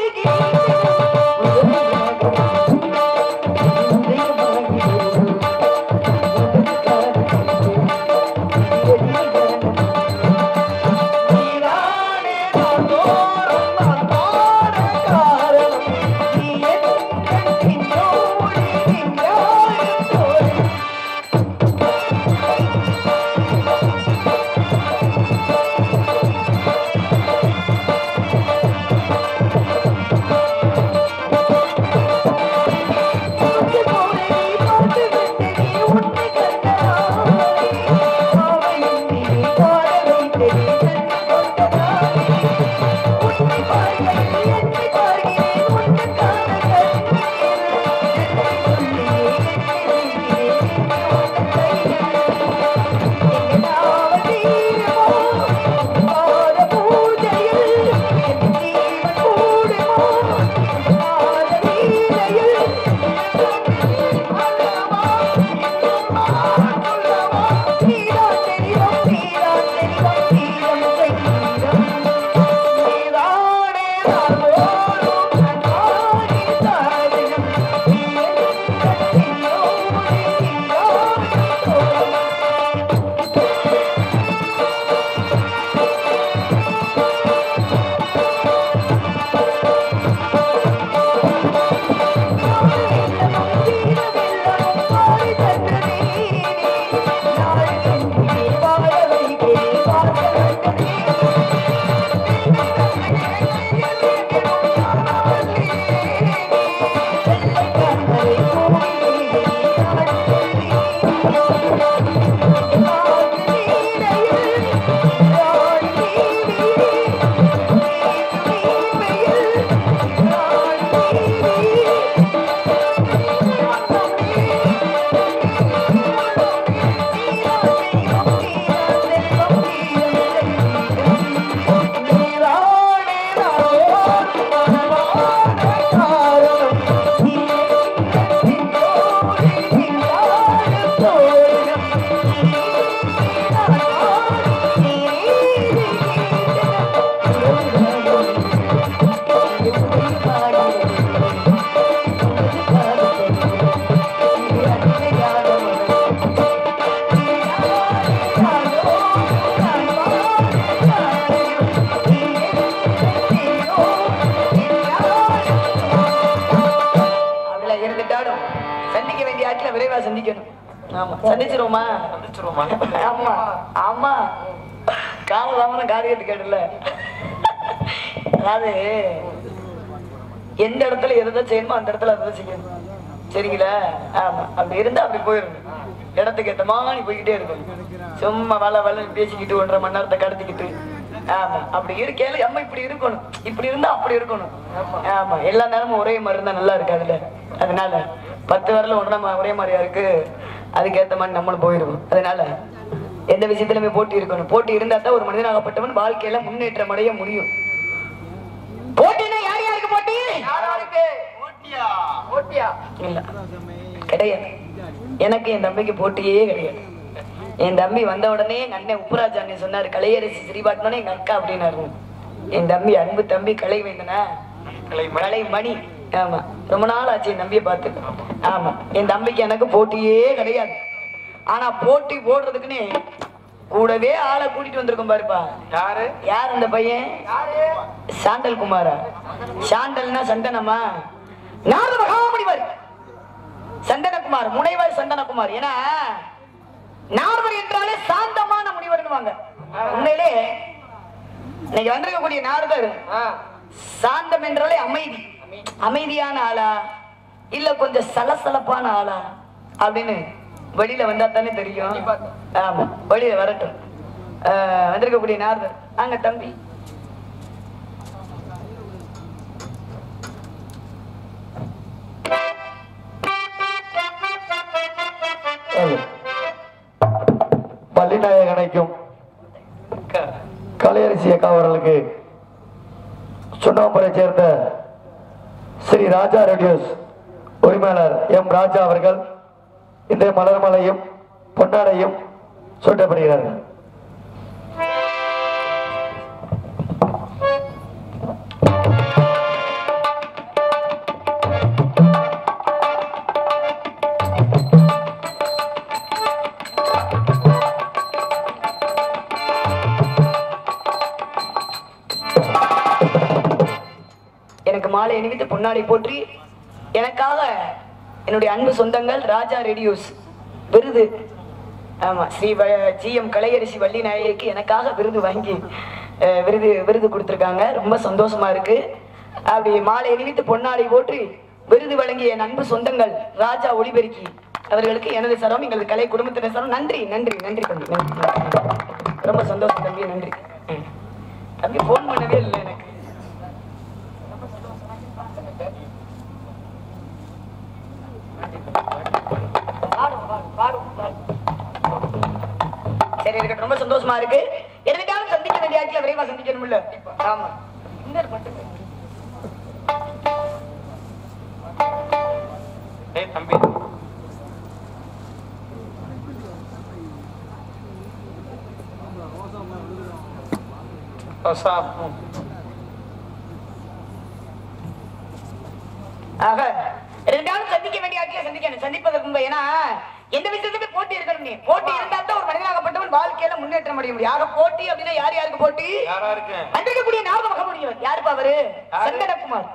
ஆமா சந்திச்சிருவோமா? சந்திச்சிருவோமா? ஆமா ஆமா காலதாமன காரியத்து கேட்டுல. அதாவது எந்த இடத்துல எதை செய்யணுமோ அந்த இடத்துல அதை செய்யணும். சரிங்களா? ஆமா அப்படி இருந்தா அப்படி போயிடணும். இடத்துக்கு ஏற்ற மாதிரி போய்கிட்டே இருக்கணும். சும்மா வேலை பேசிக்கிட்டு 1.5 மணி நேரத்தை கடத்திக்கிட்டு ஆமா அப்படி இருக்கேன். அம்மா இப்படி இருக்கணும், இப்படி இருந்தா அப்படி இருக்கணும். ஆமா எல்லா நேரமும் ஒரே மாதிரி இருந்தா நல்லா இருக்காதுல்ல. அதனால 10 வரல ஒரே மாதிரியா இருக்கு. அதுக்கேற்ற மாதிரி நம்மளும் போயிடுவோம். அதனால எந்த விஷயத்திலுமே போட்டி இருக்கணும். போட்டி இருந்தா தான் ஒரு மனிதனாகப்பட்டவன் வாழ்க்கையில முன்னேற்றம் அடைய முடியும். போட்டினா யார் யாருக்கு போட்டி? போட்டியா இல்ல கிடையாது. எனக்கு என் தம்பிக்கு போட்டியே கிடையாது. என் தம்பி வந்த உடனே எங்க அண்ணன் உப்புராஜ் அண்ணன் சொன்னாரு கலையரசி சிரிபாட்டினோட எங்க அக்கா அப்படின்னாரு. என் தம்பி அன்பு தம்பி கலை வேந்தனா கலைமணி. ஆமா ரொம்ப நாள் ஆச்சு என் தம்பியை பார்த்து. ஆமா என் தம்பிக்கு எனக்கு போட்டியே கிடையாது. ஆனா போட்டி போடுறதுக்குன்னு கூடவே ஆளை கூட்டிட்டு வந்திருக்கோம் பாருப்பா. யாரு யார் அந்த பையன்? சாண்டல் குமாரா? சாண்டல்னா சந்தனமா? நாரத மகாமுனிவர் சந்தனகுமார், முனைவர் சந்தனகுமார். ஏன்னா நாரதர் என்றாலே சாந்தமான முனிவர்னுவாங்க. உண்மையிலே இன்னைக்கு வந்திருக்கக்கூடிய நாரதர் சாந்தம் என்றாலே அமைதி, அமைதியான ஆளா இல்ல கொஞ்சம் சலசலப்பான ஆளா அப்படின்னு வெளியில வந்தா தானே தெரியும். ஆமா வெளியில வரட்டும். வந்திருக்கக்கூடிய நாரதர் அங்க தம்பி பள்ளிநாயகனைக்கும் கலையரசி அக்கா அவர்களுக்கு சுண்ணாம்பரை சேர்ந்த ஸ்ரீ ராஜா ரேடியோஸ் உரிமையாளர் எம் ராஜா அவர்கள் இந்த மலர்மலையும் பொன்னாடையும் சூட்டப்படுகிறார்கள். எனக்கு மாலை அணிவித்து பொன்னாடை போற்றி எனக்காக என்னுடைய அன்பு சொந்தங்கள் ராஜா ரேடியோஸ் விருது, ஆமா ஸ்ரீ GM கலையரசி வள்ளி நாயகிக்கு எனக்காக விருது வாங்கி விருது கொடுத்திருக்காங்க. ரொம்ப சந்தோஷமா இருக்கு. அப்படி மாலை அணிவித்து பொன்னாடை போற்றி விருது வழங்கிய என் அன்பு சொந்தங்கள் ராஜா ஒளிபெருக்கி அவர்களுக்கு எனது சரம், எங்களது கலை குடும்பத்தினர் சரம் நன்றி நன்றி நன்றி தம்பி. ரொம்ப சந்தோஷம் தம்பி, நன்றி. தம்பி போன் பண்ணவே இல்லை எனக்கு. சரி இருக்கட்டும், ரொம்ப சந்தோஷமா இருக்கு. எதுக்காக சந்திக்க வேண்டிய ஆட்களை விரைவா சந்திக்கணும் இல்ல? ஆமா தம்பி ஆக ரெண்டாலும் சந்திக்க வேண்டிய ஆட்களை சந்திக்கணும். சந்திப்பதற்கு முன்பு ஏன்னா எந்த விஷயத்துக்கு போட்டி இருக்கணும். நீ போட்டி இருந்தா தான் ஒரு மனிதனாகப்பட்டவன் வாழ்க்கையில முன்னேற்றம் அடைய முடியும். ஆக போட்டி அப்படின்னா யார் யாருக்கு போட்டி? வந்திருக்கக்கூடிய நாரத மகாமுனிவர். யாருப்பா அவரு? சந்தனகுமார்.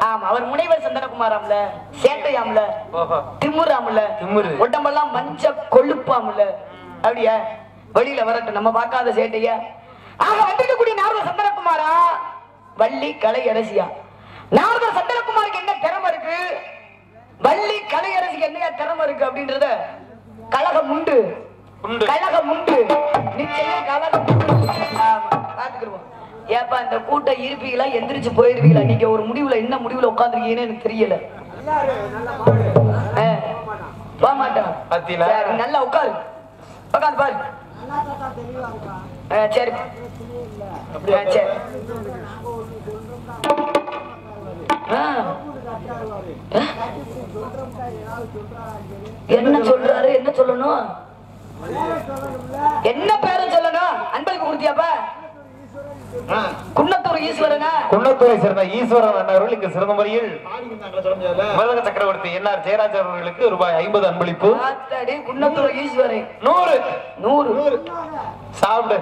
ஆமா அவர் முனைவர் சந்தனகுமாராம்ல, சேட்டையாம்ல, திமுறாம்ல, உடம்பெல்லாம் மஞ்ச கொழுப்பாம்ல. அப்படியா? வெளியில வரட்டும், நம்ம பார்க்காத சேட்டையா. ஆக வந்திருக்கக்கூடிய நாரத சந்தனகுமாரா வள்ளி கலை அரசியா? நாரத சந்தனகுமாருக்கு என்ன திறமை இருக்கு, வள்ளி கலையரசிக்கு என்ன திறமை இருக்கு அப்படின்றத கழகம் உண்டு, கழகம் உண்டு, நிச்சயம் கழகம் பாத்துக்கிடுவோம். ஏப்பா இந்த கூட்டம் இருப்பீங்களா எந்திரிச்சு போயிருவீங்களா? நீங்க ஒரு முடிவுல என்ன முடிவுல உட்காந்துருக்கீங்கன்னு எனக்கு தெரியல. போக மாட்டேன். நல்லா உட்காரு, உட்காந்து பாரு. சரி சரி. என்ன சொல்றாரு? என்ன சொல்லணும்? என்ன பேரை சொல்லணும்? அன்பளிப்பு கொடுத்தியாப்பா? குன்னத்தூர் ஈஸ்வரனா? குன்னத்தூரை சேர்ந்த ஈஸ்வரன் அண்ணாவர்கள் இங்கு சிறந்த முறையில் மதக சக்கரவர்த்தி என்ஆர் ஜெயராஜ் அவர்களுக்கு ரூபாய் 50 அன்பளிப்பு. குன்னத்தூர் ஈஸ்வரன் 100 சாப்பிடு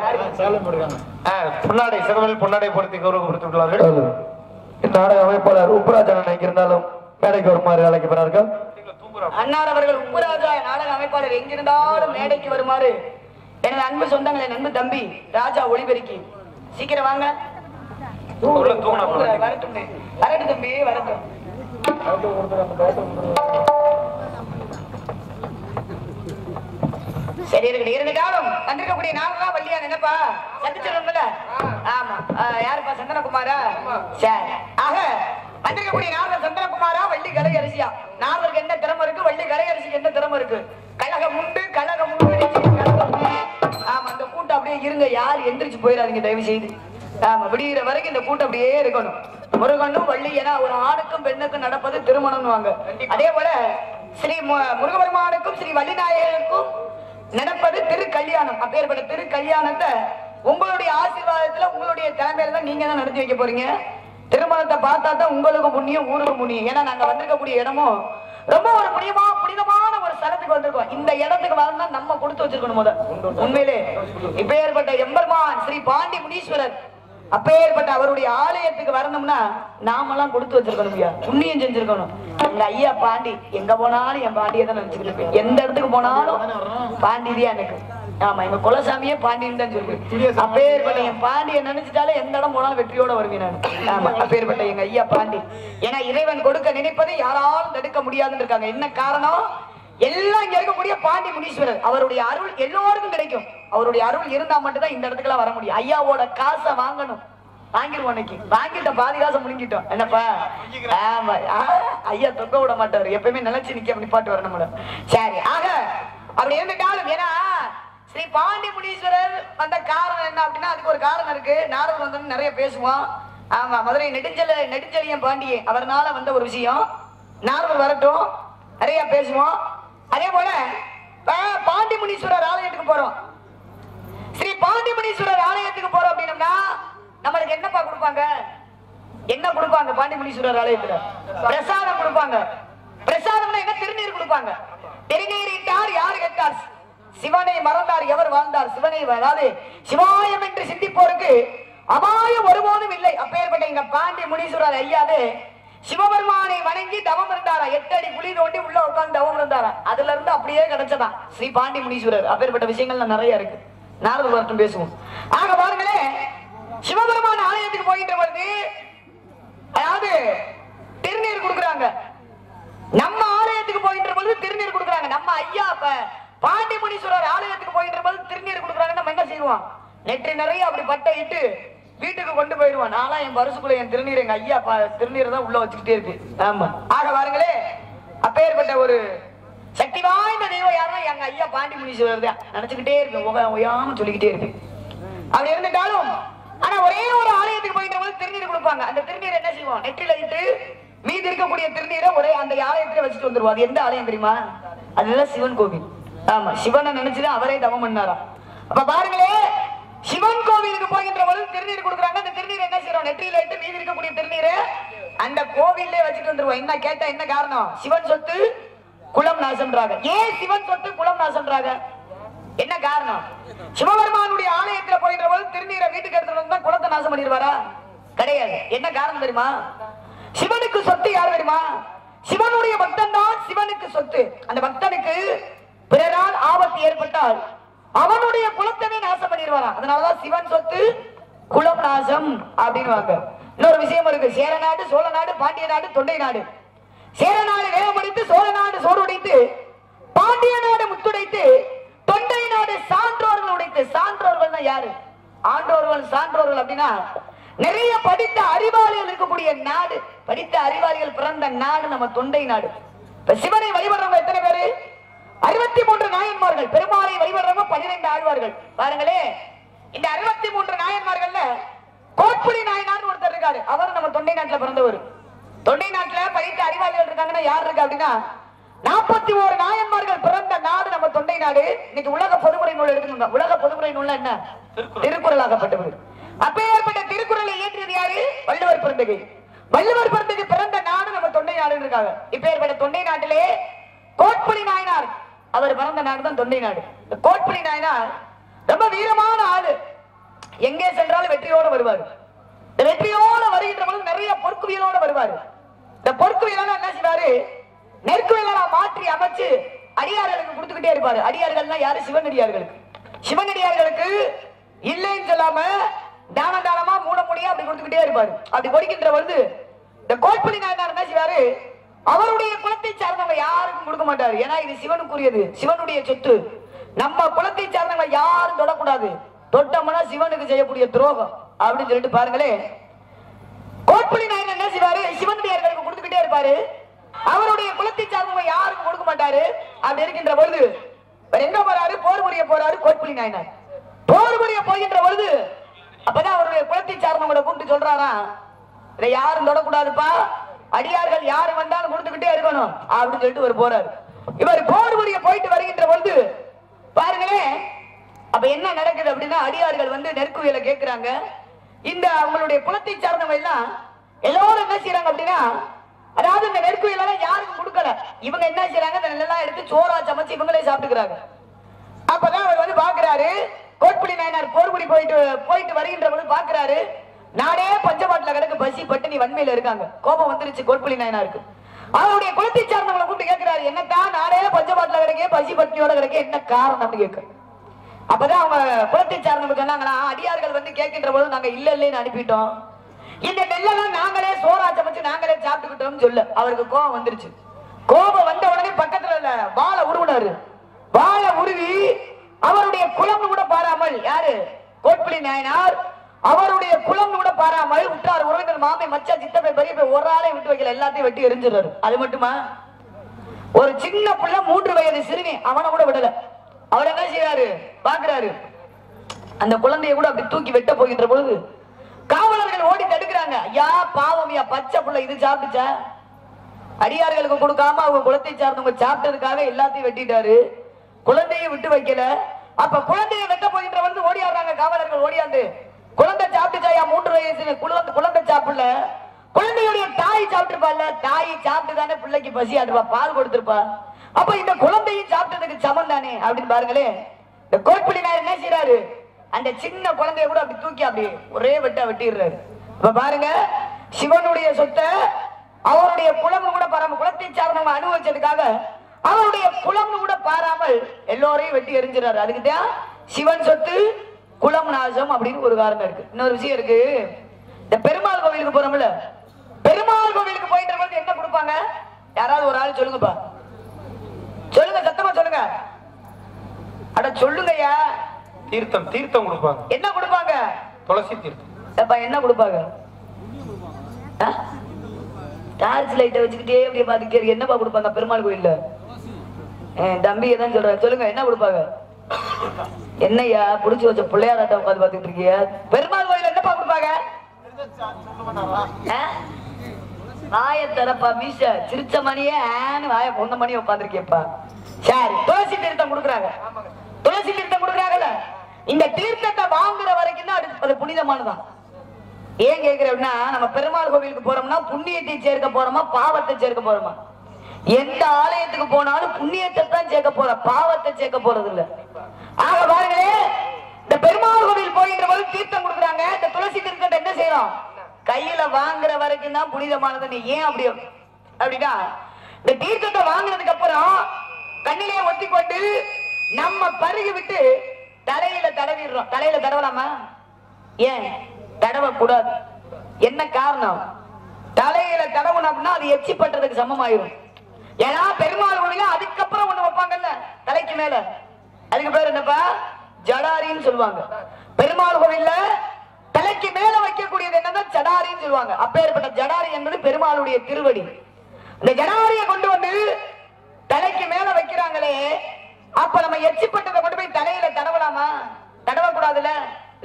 பொன்னாடை சிறந்த பொன்னாடை பொருத்தி கௌரவப்படுத்தியுள்ளார்கள். நாடக அமைப்பாளர் உப்புராஜ் அண்ணன் இருந்தாலும் மேடைக்கு வருமாறு அழைக்கப்படுறார்கள். அன்னார் அவர்கள் உப்புராஜா நாடக அமைப்பாளர் எங்கிருந்தாலும் மேடைக்கு வருமாறு எனது அன்பு சொந்தங்களை அன்பு தம்பி ராஜா ஒளிபெருக்கி சீக்கிரம் வாங்க. வரட்டும் வரட்டும் தம்பி வரட்டும். சரி இருந்தாலும் வந்திருக்கக்கூடிய நாங்களா வள்ளியா நினைப்பா சந்திச்சிருந்தல. ஆமா யாருப்பா சந்தனகுமாரா? சரி ஆக வந்திருக்கக்கூடிய நாரதர் சந்தனகுமாரா வள்ளி கலையரசியா? நாரதருக்கு என்ன திறமை இருக்கு, வள்ளி கலையரசிக்கு என்ன திறமை இருக்கு? கழகம் உண்டு கழகம் உண்டு. ஆமா அந்த கூட்டம் அப்படியே இருங்க, யார் எந்திரிச்சு போயிடாதீங்க தயவு செய்து. ஆமா விடுகிற வரைக்கும் இந்த கூட்டம் அப்படியே இருக்கணும். முருகனும் வள்ளி ஏன்னா ஒரு ஆணுக்கும் பெண்ணுக்கும் நடப்பது திருமணம்னுவாங்க. அதே போல ஸ்ரீ முருகபெருமானுக்கும் ஸ்ரீ வள்ளிநாயகருக்கும் நடப்பது திரு கல்யாணம். அப்பேற்பட்ட திரு கல்யாணத்தை உங்களுடைய ஆசீர்வாதத்துல உங்களுடைய தலைமையில தான் நீங்க தான் நடத்தி வைக்க போறீங்க. திருமணத்தை பார்த்தா தான் உங்களுக்கு புண்ணியம் ஊருக்கு புண்ணியம். ஏன்னா நாங்க வந்திருக்கக்கூடிய இடமும் ரொம்ப ஒரு புனிதமான ஒரு ஸ்தலத்துக்கு வந்திருக்கோம். இந்த இடத்துக்கு வரணும்னா நம்ம கொடுத்து வச்சிருக்கணும். முதல் உண்மையிலே இப்பேற்பட்ட எம்பெருமான் ஸ்ரீ பாண்டி முனீஸ்வரர் அப்பேற்பட்ட அவருடைய ஆலயத்துக்கு வரணும்னா நாமெல்லாம் கொடுத்து வச்சிருக்கணும், புண்ணியம் செஞ்சிருக்கணும். எங்க ஐயா பாண்டி எங்க போனாலும் என் பாண்டியை தான் நினைச்சுக்கிட்டு இருப்பேன். எந்த இடத்துக்கு போனாலும் பாண்டிதான் எனக்கு. ஆமா எங்க குலசாமியே பாண்டியன்னு தான் சொல்லுவேன். அப்பேற்பட்ட என் பாண்டியை நினைச்சிட்டாலே எந்த இடம் போனாலும் வெற்றியோட வருவேன் நான். ஆமா அப்பேற்பட்ட எங்க ஐயா பாண்டி. ஏன்னா இறைவன் கொடுக்க நினைப்பதை யாராலும் தடுக்க முடியாதுன்னு இருக்காங்க. என்ன காரணம்? எல்லாம் இங்க இருக்கக்கூடிய பாண்டி முனீஸ்வரர் அவருடைய அருள் எல்லோருக்கும் கிடைக்கும். அவருடைய அருள் இருந்தா மட்டும் தான் இந்த இடத்துக்குலாம் வர முடியும். ஐயாவோட காசை வாங்கணும், வாங்கிடுவோம். அன்னைக்கு வாங்கிட்ட பாதி காசை முழுங்கிட்டோம். என்னப்பா? ஆமா ஐயா தொங்க விட மாட்டாரு, எப்பயுமே நினைச்சு நிப்பாட்டு வரணும். சரி ஆக அப்படி இருந்த காலம். ஏன்னா ஸ்ரீ பாண்டி முனீஸ்வரர் வந்த காரணம் என்ன அப்படின்னா அதுக்கு ஒரு காரணம் இருக்கு. நாரதர் வந்து நிறைய பேசுவோம். ஆமா மதுரை நெடுஞ்செழியன் பாண்டியே அவர்னால வந்த ஒரு விஷயம். நாரதர் வரட்டும் நிறைய பேசுவோம். அதே போல பாண்டி முனீஸ்வரர் ஆலயத்துக்கு போறோம். ஸ்ரீ பாண்டி முனீஸ்வரர் ஆலயத்துக்கு போறோம் அப்படின்னா நம்மளுக்கு என்னப்பா கொடுப்பாங்க? என்ன கொடுப்பாங்க? பாண்டி முனீஸ்வரர் ஆலயத்துல பிரசாதம் கொடுப்பாங்க. பிரசாதம்னா என்ன? திருநீர் கொடுப்பாங்க. திருநீர் இட்டார் யாரு கேட்டார்? சிவனை மறந்தார் எவர் வாழ்ந்தார்? சிவனை அதாவது சிவாயம் என்று சிந்திப்போருக்கு அபாயம் ஒருபோதும் இல்லை. அப்பேற்பட்ட எங்க பாண்டி முனீஸ்வரர் ஐயாவே சிவபெருமானை வணங்கி தவம் இருந்தாரா. 8 அடி குழி தோண்டி உள்ள உட்கார்ந்து தவம் இருந்தாரா. அதுல இருந்து அப்படியே கிடைச்சதான் ஸ்ரீ பாண்டி முனீஸ்வரர். அப்பேற்பட்ட விஷயங்கள் நிறைய இருக்கு. நாரதர் வரட்டும் பேசுவோம். ஆக பாருங்களே சிவபெருமான் ஆலயத்துக்கு போயிட்டு வருது. அதாவது திருநீர் கொடுக்குறாங்க. நம்ம ஆலயத்துக்கு போயிட்டு போது திருநீர் கொடுக்குறாங்க. நம்ம ஐயா பாண்டி முனீஸ்வரர் ஆலயத்துக்கு போயிட்டு போது திருநீர் கொடுக்குறாங்க. நம்ம என்ன செய்வோம்? நெற்றி நிறைய அப்படி பட்டை இட்டு வீட்டுக்கு கொண்டு போயிடுவான். நானா என் பரிசுக்குள்ள என் திருநீர் எங்க ஐயா திருநீர் தான் உள்ள வச்சுக்கிட்டே இருக்கு. ஆமா ஆக பாருங்களே அப்பேற்பட்ட ஒரு சக்தி வாய்ந்த தெய்வம் யாருன்னா எங்க ஐயா பாண்டி முனீஸ்வரர் தான். நினைச்சுக்கிட்டே இருக்கு, ஒயாம சொல்லிக்கிட்டே இருக்கு. அப்படி இருந்துட்டாலும் ஆனா ஒரே ஒரு ஆலயத்துக்கு போயிட்ட போது திருநீர் கொடுப்பாங்க. அந்த திருநீர் என்ன செய்வோம்? நெற்றில இட்டு மீதி இருக்கக்கூடிய திருநீரை ஒரே அந்த ஆலயத்துல வச்சுட்டு வந்துருவோம். அது எந்த ஆலயம் தெரியுமா? அதுதான் சிவன் கோவில். ஆமா சிவனை நினைச்சுதான் அவரே தவம் பண்ணாரா. அப்ப பாருங்களே சிவன் கோவிலுக்கு போகின்ற பொழுது திருநீர் கொடுக்குறாங்க. அந்த திருநீர் என்ன செய்யறோம்? நெற்றியில இட்டு மீதி இருக்கக்கூடிய திருநீரை அந்த கோவிலே வச்சுட்டு வந்துருவோம். என்ன கேட்டா என்ன காரணம்? சிவன் சொத்து குலம் நாசம்ன்றாங்க. ஏன் சிவன் சொத்து குலம் நாசம்ன்றாங்க? என்ன காரணம்? சிவபெருமானுடைய ஆலயத்துல போகின்ற போது திருநீரை வீட்டுக்கு எடுத்துட்டு வந்தா குலத்தை நாசம் பண்ணிடுவாரா? கிடையாது. என்ன காரணம் தெரியுமா? சிவனுக்கு சொத்து யார் தெரியுமா? சிவனுடைய பக்தன் தான் சிவனுக்கு சொத்து. அந்த பக்தனுக்கு பிறரால் ஆபத்து ஏற்பட்டால் அவனுடைய குலத்தவே நாசம் பண்ணிடுவாரா. அதனாலதான் சிவன் சொத்து குலம் நாசம் அப்படின்னு. இன்னொரு விஷயம் இருக்கு. சேர நாடு, சோழ நாடு, பாண்டிய நாடு, தொண்டை நாடு. சேர நாடு வேகமடித்து, சோழ நாடு சோறுடைத்து, பாண்டிய நாடு முத்துடைத்து, தொண்டை நாடு சான்றோர்கள் உடைத்து. சான்றோர்கள் தான் யாரு? ஆண்டோர்கள். சான்றோர்கள் அப்படின்னா நிறைய படித்த அறிவாளிகள் இருக்கக்கூடிய நாடு. படித்த அறிவாளிகள் பிறந்த நாடு நம்ம தொண்டை நாடு. இப்ப சிவனை வழிபடுறவங்க எத்தனை பேரு? 63 நாயன்மார்கள். பெருமாளை வழிபடுறவங்க 12 ஆழ்வார்கள். பாருங்களே இந்த 63 நாயன்மார்கள்ல கோட்புலி நாயனார் ஒருத்தர் இருக்காரு. அவர் நம்ம தொண்டை நாட்டுல பிறந்தவர். தொண்டை நாட்டுல படித்த அறிவாளிகள் இருக்காங்கன்னா யார் இருக்கு அப்படின்னா 41 நாயன்மார்கள் பிறந்த நாடு நம்ம தொண்டை நாடு. இன்னைக்கு உலக பொதுமுறை நூல் எடுத்துக்கோங்க. உலக பொதுமுறை நூல்ல என்ன? திருக்குறளாகப்பட்டவர். அப்பேற்பட்ட திருக்குறளை இயற்றியது யாரு? வள்ளுவர் பிறந்தகை. வள்ளுவர் பிறந்தகை பிறந்த நாடு நம்ம தொண்டை நாடுன்னு இருக்காங்க. இப்பேற்பட்ட தொண்டை நாட்டிலே கோட்புலி நாயனார் அவர் பிறந்த நாடு தான் தொண்டை நாடு. கோட்புலி நாயனார் ரொம்ப வீரமான ஆளு. எங்கே சென்றாலும் வெற்றியோடு வருவார். வெற்றியோடு வருகின்ற போது நிறைய பொற்குவியலோடு வருவார். இந்த பொற்குவியலான என்ன செய்வாரு? நெற்குயிலா மாற்றி அமைச்சு அடியார்களுக்கு கொடுத்துக்கிட்டே இருப்பாரு. அடியார்கள்னா யாரு? சிவனடியார்களுக்கு. சிவனடியார்களுக்கு இல்லைன்னு சொல்லாம தான தானமா மூட முடியா அப்படி கொடுத்துக்கிட்டே இருப்பாரு. அப்படி கொடுக்கின்ற பொழுது இந்த கோட்புலி நாயனார் என்ன செய்வாரு? அவருடைய குலத்தை சார்ந்தவங்க யாருக்கும் கொடுக்க மாட்டாரு. ஏன்னா இது சிவனுக்குரியது, சிவனுடைய சொத்து. நம்ம குலத்தை சார்ந்தவங்க யாரும் தொடக்கூடாது. தொட்டோம்னா சிவனுக்கு செய்யக்கூடிய துரோகம் அப்படின்னு சொல்லிட்டு பாருங்களே. கோட்புலி நாயனார் என்ன செய்வாரு? சிவனடியார்களுக்கு கொடுத்துக்கிட்டே இருப்பாரு. அவருடைய குலத்தை சார்ந்தவங்க யாருக்கும் கொடுக்க மாட்டாரு. அப்படி இருக்கின்ற பொழுது எங்க போறாரு? போர் புரிய போறாரு கோட்புலி நாயனார். போர் புரிய போகின்ற பொழுது அப்பதான் அவருடைய குலத்தை சார்ந்தவங்களை கூப்பிட்டு சொல்றாரா, இதை யாரும் தொடக்கூடாதுப்பா, அடியார்கள் யாரு வந்தாலும் கொடுத்துக்கிட்டே இருக்கணும் அப்படின்னு சொல்லிட்டு ஒரு போறாரு. இவர் போர் புரிய போயிட்டு வருகின்ற பொழுது பாருங்களேன், அப்ப என்ன நடக்குது அப்படின்னா, அடியார்கள் வந்து நெற்குவியலை கேட்கிறாங்க. இந்த அவங்களுடைய குலத்தை சார்ந்தவங்க எல்லாம் எல்லாரும் என்ன செய்யறாங்க அப்படின்னா, அதாவது இந்த நெற்குவியெல்லாம் யாருக்கும் கொடுக்கல. இவங்க என்ன செய்யறாங்க? இந்த நெல்லெல்லாம் எடுத்து சோறா சமைச்சு இவங்களே சாப்பிட்டுக்கிறாங்க. அப்பதான் அவர் வந்து பாக்குறாரு, கோட்புலி நாயனார் போர்புடி போயிட்டு வருகின்ற பொழுது பாக்குறாரு, நாடே பஞ்சபாட்டுல கிடக்கு, பசி பட்டினி வன்மையில இருக்காங்க. கோபம் வந்துருச்சு கோட்புலி நாயனாருக்கு. அவருடைய குலத்தை சார்ந்தவங்களை கூப்பிட்டு கேட்கிறாரு, என்னத்தான் நாடே பஞ்சபாட்டுல கிடக்கே, பசி பட்டினியோட கிடக்கே, என்ன காரணம் கேட்க. அப்பதான் அவங்க குலத்தை சார்ந்தவங்க சொன்னாங்களா, அடியார்கள் வந்து கேட்கின்ற பொழுது நாங்க இல்லன்னு அனுப்பிட்டோம், இந்த நெல்லெல்லாம் நாங்களே சோறா சமைச்சு நாங்களே சாப்பிட்டுக்கிட்டோம்னு சொல்ல அவருக்கு கோபம் வந்துருச்சு. கோபம் வந்த உடனே பக்கத்துல இல்ல வாழை உருவினாரு. வாழை உருவி அவருடைய குலம் கூட பாராமல், யாரு? கோட்புலி நாயனார் அவருடைய குலம் கூட பாராமல் விட்டார். உறவினர் மாமை மச்சா சித்தப்பை பெரிய ஒரு ஆளை விட்டு வைக்கல, எல்லாத்தையும் வெட்டி எரிஞ்சிடறாரு. அது மட்டுமா, ஒரு சின்ன பிள்ளை 3 வயது சிறுமி அவனை கூட விடல. அவர் என்ன செய்யறாரு? பாக்குறாரு, அந்த குழந்தைய கூட அப்படி தூக்கி வெட்ட போகின்ற பொழுது காவலர்கள் ஓடி தடுக்கிறாங்க. ஐயா பாவம், பச்சை பிள்ளை இது சாப்பிட்டுச்சா? அடியார்களுக்கு கொடுக்காம அவங்க குலத்தை சார்ந்தவங்க சாப்பிட்டதுக்காக எல்லாத்தையும் வெட்டிட்டாரு, குழந்தையை விட்டு வைக்கல. அப்ப குழந்தையை வெட்ட போகின்ற வந்து ஓடியாடுறாங்க காவலர்கள். ஓடியாந்து குழந்தை சாப்பிட்டுச்சாயா? 3 வயசு குழந்தை சாப்பிடல, குழந்தையுடைய தாய் சாப்பிட்டுருப்பாள்ல, தாய் சாப்பிட்டு தானே பிள்ளைக்கு பசி ஆட்டுப்பா, பால் கொடுத்துருப்பா, அப்ப இந்த குழந்தையும் சாப்பிட்டதுக்கு சமம் தானே அப்படின்னு பாருங்களே. இந்த கோட்புலி நாயர் என்ன செய்யறாரு? அந்த சின்ன குழந்தைய கூட அப்படி தூக்கி அப்படி ஒரே வெட்டா வெட்டிடுறாரு. இப்ப பாருங்க, சிவனுடைய சொத்தை அவருடைய குலம் கூட பாராம, குலத்தை சார்ந்தவங்க அனுபவிச்சதுக்காக அவருடைய குலம் கூட பாராமல் எல்லோரையும் வெட்டி எரிஞ்சிடறாரு. அதுக்குதான் சிவன் சொத்து குலம் நாசம் அப்படின்னு ஒரு காரணம் இருக்கு. இன்னொரு விஷயம் இருக்கு, இந்த பெருமாள் கோவிலுக்கு போறோம்ல, பெருமாள் கோவிலுக்கு போயிட்டு வந்து என்ன கொடுப்பாங்க? யாராவது ஒரு ஆள் சொல்லுங்கப்பா, சொல்லுங்க, சத்தமா சொல்லுங்க. அட சொல்லுங்கய்யா. தீர்த்தம் தீர்த்தம் கொடுப்பாங்க. என்ன கொடுப்பாங்க? துளசி தீர்த்தம். என்ன கொடுப்பாங்க? டார்ச் லைட்டை வச்சுக்கிட்டே அப்படியே பாத்துக்க. என்னப்பா கொடுப்பாங்க பெருமாள் கோயில்ல? தம்பி தான் சொல்றேன், சொல்லுங்க என்ன கொடுப்பாங்க? என்னையா புடிச்சு வச்ச பிள்ளையாராட்ட உட்காந்து பாத்துட்டு இருக்கிய? பெருமாள் கோயில் என்னப்பா கொடுப்பாங்க? வாய தரப்பா மீச சிரிச்ச மணியே வாய பொந்த மணியை உட்காந்துருக்கியப்பா. சரி, துளசி தீர்த்தம் கொடுக்குறாங்க. துளசி தீர்த்தம் கொடுக்குறாங்கல்ல, இந்த தீர்த்தத்தை வாங்குற வரைக்கும் தான் அது புனிதமானதான். ஏன் கேக்குற அப்படின்னா, நம்ம பெருமாள் கோவிலுக்கு போறோம்னா புண்ணியத்தை சேர்க்க போறோமா பாவத்தை சேர்க்க போறோமா? எந்த ஆலயத்துக்கு போனாலும் புண்ணியத்தை தான் சேர்க்க போற, பாவத்தை சேர்க்க போறது இல்ல. ஆக பாருங்களே, இந்த பெருமாள் கோவில் போகின்ற போது தீர்த்தம் கொடுக்குறாங்க. இந்த துளசி தீர்த்தத்தை என்ன செய்யறோம்? கையில வாங்குற வரைக்கும் தான் புனிதமானது. ஏன் அப்படி அப்படின்னா, இந்த தீர்த்தத்தை வாங்கினதுக்கு அப்புறம் கண்ணிலே ஒத்தி கொண்டு நம்ம பருகி விட்டு தலையில தடவிடுறோம். தலையில தடவலாமா? ஏன் தடவ கூடாது? என்ன காரணம்? தலையில தடவணும் அப்படின்னா அது எச்சி பண்றதுக்கு சமமாயிரும். ஏன்னா பெருமாள் கோவில அதுக்கப்புறம் ஒண்ணு வைப்பாங்கல்ல தலைக்கு மேல, அதுக்கு பேர் என்னப்பா? ஜடாரின்னு சொல்லுவாங்க. பெருமாள் கோவில்ல தலைக்கு மேல வைக்கக்கூடியது என்னன்னா ஜடாரின்னு சொல்லுவாங்க. அப்பேற்பட்ட ஜடாரி என்பது பெருமாளுடைய திருவடி. இந்த ஜடாரியை கொண்டு வந்து தலைக்கு மேல வைக்கிறாங்களே, அப்ப நம்ம எச்சிப்பட்டதை கொண்டு போய் தலையில தடவலாமா? தடவ கூடாதுல.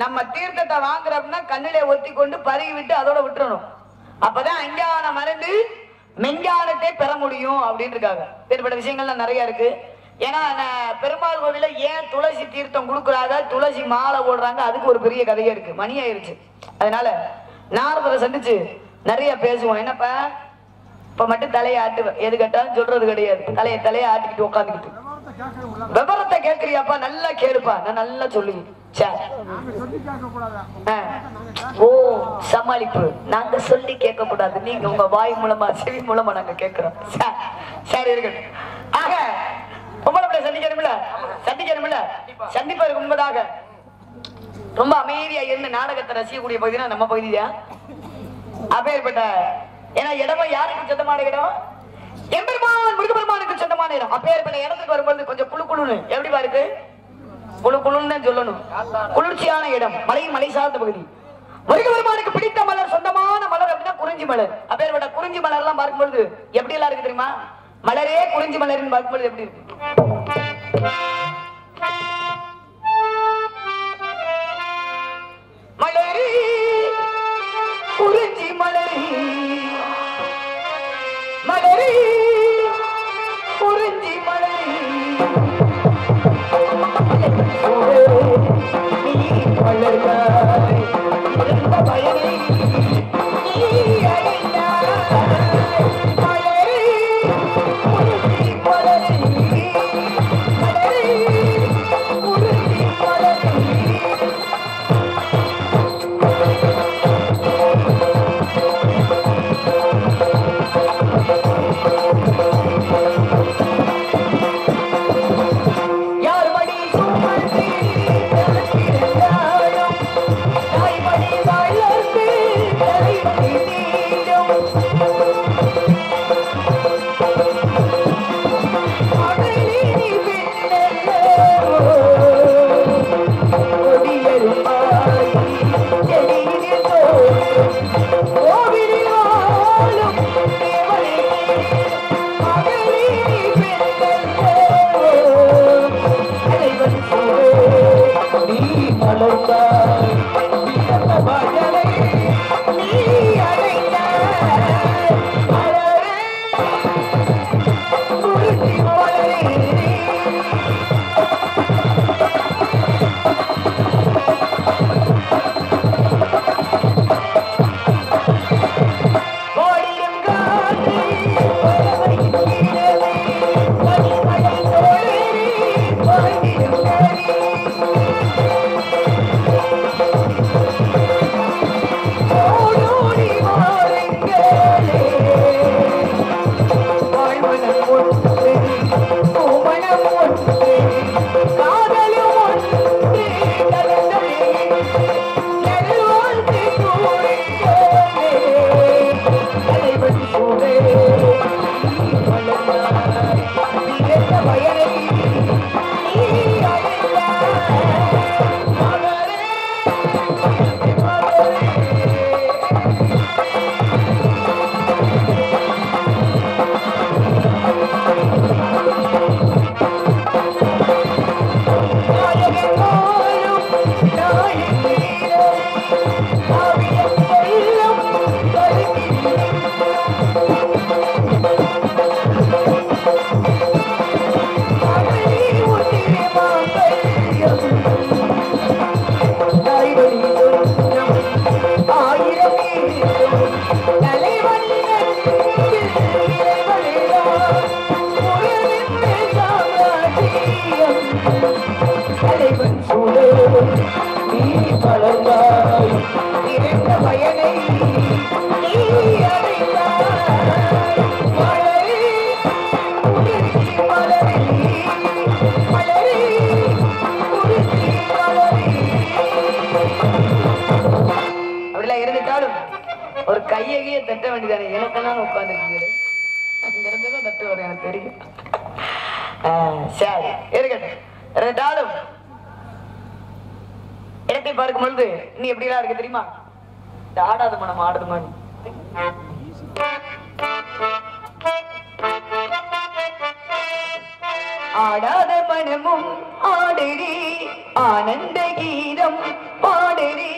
நம்ம தீர்த்தத்தை வாங்குறோம்னா கண்ணிலே ஒத்தி கொண்டு பருகி விட்டு அதோட விட்டுறணும். அப்பதான் அஞ்ஞான மறந்து மெஞ்ஞானத்தை பெற முடியும் அப்படின்னு இருக்காங்க. வேறுபட்ட விஷயங்கள்லாம் நிறைய இருக்கு. ஏன்னா பெருமாள் கோவில ஏன் துளசி தீர்த்தம் கொடுக்குறாங்க, துளசி மாலை போடுறாங்க, அதுக்கு ஒரு பெரிய கதையே இருக்கு. மணி ஆயிருச்சு, அதனால நாரதரை சந்திச்சு நிறைய பேசுவோம். என்னப்பா இப்ப மட்டும் தலையை ஆட்டுவேன், எது கேட்டாலும் சொல்றது கிடையாது. தலையை ஆட்டிக்கிட்டு உட்காந்துக்கிட்டு விவரத்தை கேட்கறியாப்பா? நல்லா கேளுப்பா, நான் நல்லா சொல்லுவேன். ஓ சமாளிப்பு. நாங்க சொல்லி கேட்க கூடாது, நீங்க உங்க வாய் மூலமா செவி மூலமா நாங்க கேட்கிறோம். சரி இருக்கட்டும். ஆக பொம்பளை சந்திக்கணும்ல, சந்திப்பதற்கு முன்பதாக ரொம்ப அமைதியா இருந்து நாடகத்தை ரசிக்கக்கூடிய பகுதினா நம்ம பகுதி தான். அப்பேற்பட்ட ஏன்னா இடமும் யாருக்கு சொந்தமான இடம்? எம்பெருமான் முருகபெருமானுக்கு சொந்தமான இடம். அப்பேற்பட்ட இடத்துக்கு வரும்போது கொஞ்சம் குழு குழுன்னு எப்படிவா இருக்கு? குழு குழுன்னு தான் சொல்லணும். குளிர்ச்சியான இடம், மலை சார்ந்த பகுதி. முருகபெருமானுக்கு பிடித்த மலர், சொந்தமான மலர் அப்படின்னா குறிஞ்சி மலர். அப்பேற்பட்ட குறிஞ்சி மலர் எல்லாம் பார்க்கும்பொழுது எப்படி எல்லாம் இருக்கு தெரியுமா? மலரே குறிஞ்சி மலர்னு பார்க்கும்பொழுது எப்படி இருக்கு? மலரி குறிஞ்சி மலரி, மலரி குறிஞ்சி மலரி, நீ மலர்ந்தாய் இருந்த பயனை நீ அறிந்தாய். மலரி குறிஞ்சி மலரி, மலரி குறிஞ்சி மலரி. ஒரு கையகைய தட்ட வேண்டியதானே, எனக்கெல்லாம் உட்கார்ந்துருக்கீங்க. அங்க இருந்துதான் தட்டு வரும் எனக்கு தெரியும். சரி இருக்கட்டும். ரெண்டாலும் இடத்தை பார்க்கும் பொழுது நீ எப்படிலாம் இருக்கு தெரியுமா? ஆடாத மனம் ஆடுது மணி. ஆடாத மனமும் ஆடடி, ஆனந்த கீதம் பாடடி.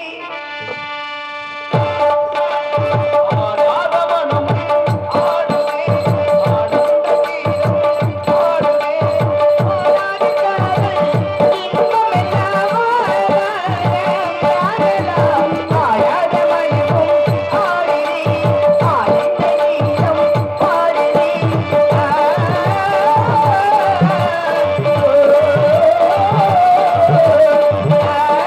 Ah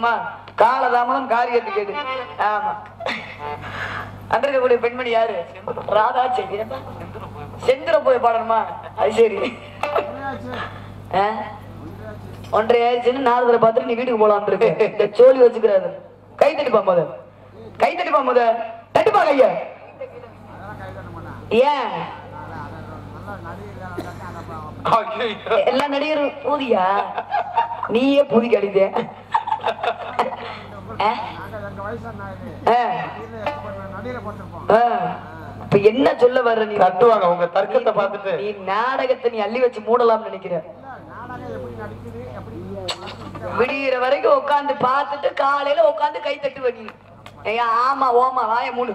சொல்லுவோமா, காலதாமதம் காரியத்து கேடு. ஆமா, அன்றைக்கக்கூடிய பெண்மணி யாரு? ராதா செடி. செந்திர போய் பாடணுமா? அது சரி. 1:30 ஆயிடுச்சுன்னு நாரதரை பார்த்துட்டு நீ வீட்டுக்கு போலாம் இருக்கு. இந்த சோழி வச்சுக்கிறாரு. கை தட்டிப்பா முத, கை தட்டிப்பா முத, தட்டிப்பா கைய. ஏன் எல்லா நடிகரும் பூதியா? நீயே பூதிக்கு அடிதே. இப்ப என்ன சொல்ல வர்ற? நீ கட்டுவாங்க உங்க தர்க்கத்தை பார்த்துட்டு. நீ நாடகத்தை நீ அள்ளி வச்சு மூடலாம் நினைக்கிற. விடிகிற வரைக்கும் உட்காந்து பார்த்துட்டு காலையில உட்காந்து கை தட்டு வடி. ஆமா ஓமா வாய மூடு.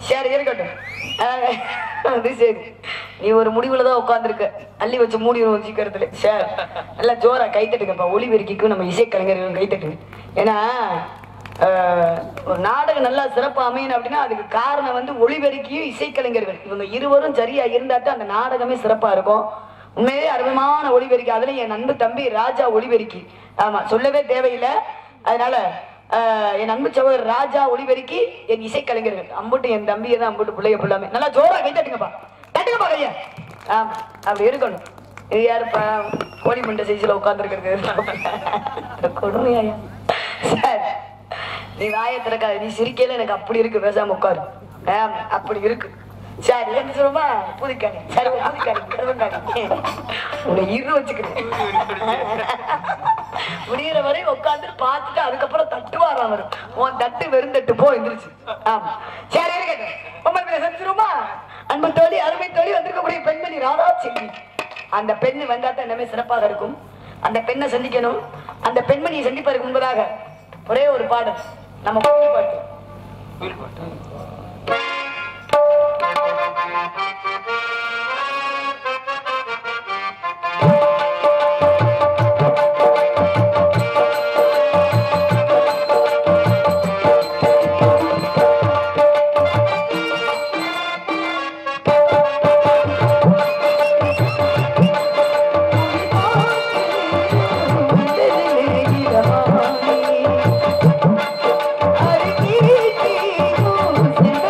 சரி இருக்கட்டும். அது சரி, நீ ஒரு முடிவுலதான் உட்காந்துருக்க. அள்ளி வச்சு மூடி வச்சுக்கிறதுல சரி நல்லா ஜோரா கை தட்டுங்கப்பா. ஒளிபெருக்கிக்கும் நம்ம இசைக்கலைஞர்களும் கை தட்டுங்க. ஏன்னா ஒரு நாடகம் நல்லா சிறப்பா அமையணும் அப்படின்னா அதுக்கு காரணம் வந்து ஒளிபெருக்கியும் இசைக்கலைஞர்கள். இவங்க இருவரும் சரியா இருந்தாட்டும் அந்த நாடகமே சிறப்பா இருக்கும். உண்மையே அருமையான ஒளிபெருக்கி. அதுல என் அன்பு தம்பி ராஜா ஒளிபெருக்கி. ஆமா, சொல்லவே தேவையில்லை. அதனால என் அன்பு சகோதரர் ராஜா ஒளிபெருக்கி, என் இசைக்கலைஞர்கள் அம்புட்டு என் தம்பியை தான் அம்புட்டு பிள்ளைய பிள்ளாமே நல்லா ஜோரா கை தட்டுங்கப்பா. தட்டுங்கப்பா கைய. ஆமா, அப்படி இருக்கணும். இது யாருப்பா? கோழி மண்டை சைஸ்ல உட்காந்துருக்கிறது கொடுமையா? சரி, நீ வாயை திறக்காது. நீ சிரிக்கையில எனக்கு அப்படி இருக்கு. பேசாம உட்காரு. அப்படி இருக்கு. சரி என்ன சொல்லுமா? புதுக்காணி. சரி புதுக்காணி உன்னை இரு வச்சுக்கிறேன். முடிகிற வரை உட்காந்து பார்த்துட்டு அதுக்கப்புறம் தட்டுவாரா வரும். உன் தட்டு வெறும் தட்டு போ எந்திரிச்சு. ஆமா சரி இருக்கட்டும். உங்களுக்கு செஞ்சிருமா? அன்பு தோழி, அருமை தோழி, வந்திருக்கக்கூடிய பெண்மணி ராதா செல்வி. அந்த பெண்ணு வந்தா தான் எல்லாமே சிறப்பாக இருக்கும். அந்த பெண்ணை சந்திக்கணும். அந்த பெண்மணியை சந்திப்பதற்கு முன்பதாக ஒரே ஒரு பாடல், நம்ம பாட்டு. Thank you.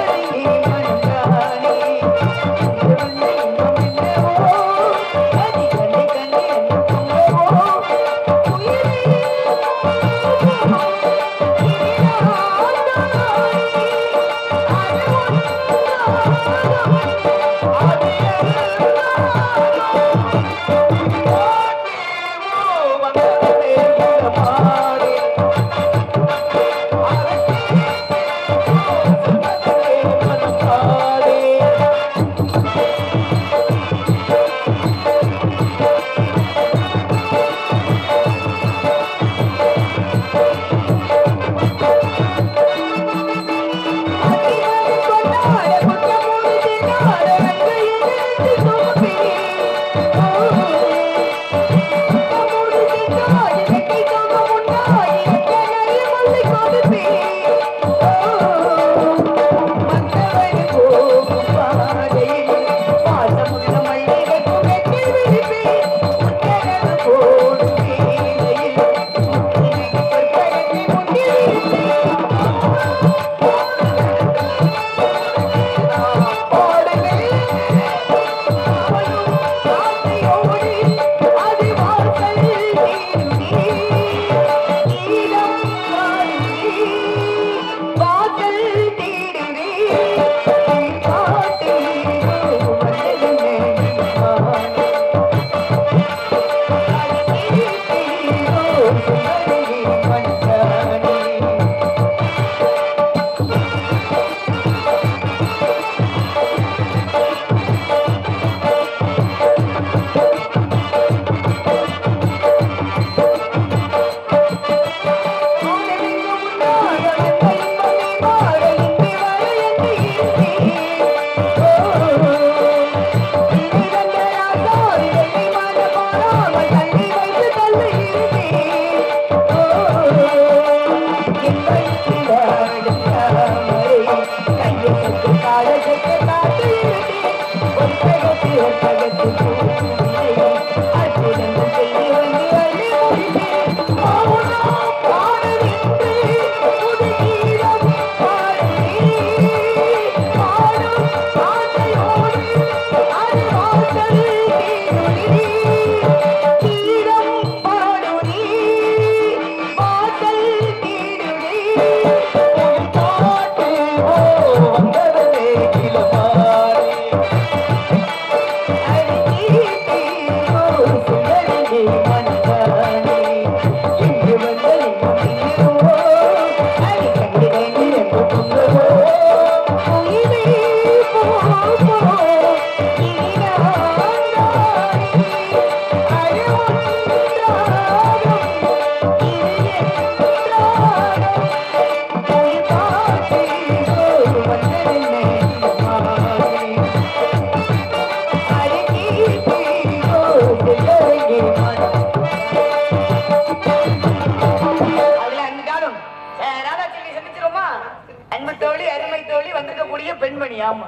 தோழி அருமை தோழி வந்திருக்கக்கூடிய பெண்மணி. ஆமா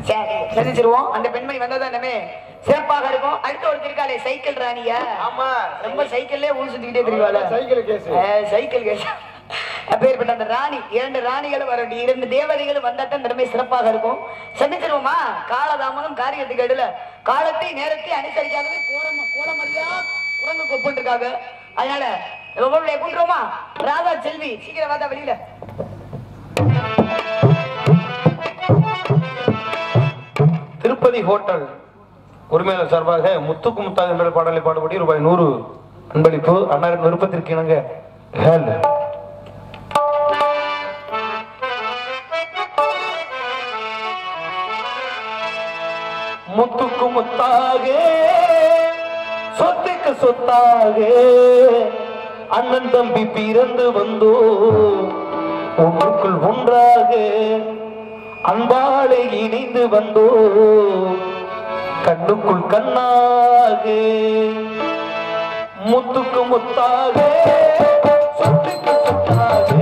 சரி சந்திச்சிருவோம். அந்த பெண்மணி வந்ததான் நம்ம சிறப்பாக இருக்கும். அடுத்த ஒரு திருக்காலே சைக்கிள் ராணியா. ஆமா ரொம்ப சைக்கிள்லயே ஊர் சுத்திக்கிட்டே தெரியுவாள். சைக்கிள் கேஸ் அப்பேற்பட்ட அந்த ராணி, 2 ராணிகளும் வர 2 தேவதைகளும் வந்தாத்தான் திறமை சிறப்பாக இருக்கும். சந்திச்சிருவோமா? காலதாமதம் காரியத்துக்கு எடுல காலத்தை நேரத்தை அனுசரிக்காதவே கோலமரியா குரங்கு கொப்பிட்டு இருக்காங்க. அதனால கூட்டுருவோமா? ராதா செல்வி சீக்கிரம் வாதா வெளியில. திருப்பதி ஹோட்டல் உரிமையாளர் சார்பாக முத்துக்கு முத்தாக என்ற பாடலை பாடுபடி ரூபாய் 100 அன்பளிப்பு. அண்ணாரின் விருப்பத்திற்கு இணங்க முத்துக்கு முத்தாக சொத்துக்கு சொத்தாக அண்ணன் தம்பி பிறந்து வந்தோ ஒன்றுக்குள் ஒன்றாக அன்பாளை இணைந்து வந்தோ கண்ணுக்குள் கண்ணாக முத்துக்கு முத்தாக சொத்துக்கு சொத்தாக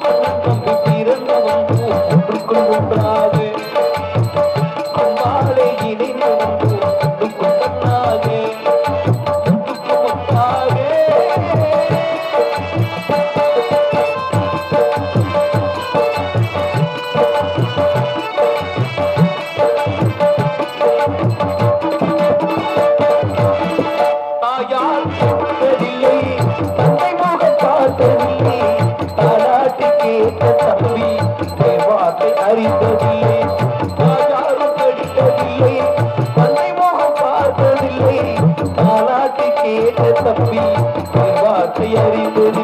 அண்ணன் தம்பி பிறந்து வந்தோ ஒன்றுக்குள் ஒன்றாக அன்பாளை இணைந்து வந்தோ கண்ணுக்குள் கண்ணாக முத்துக்கு முத்தாக தப்பி வார்த்தை அறிந்தது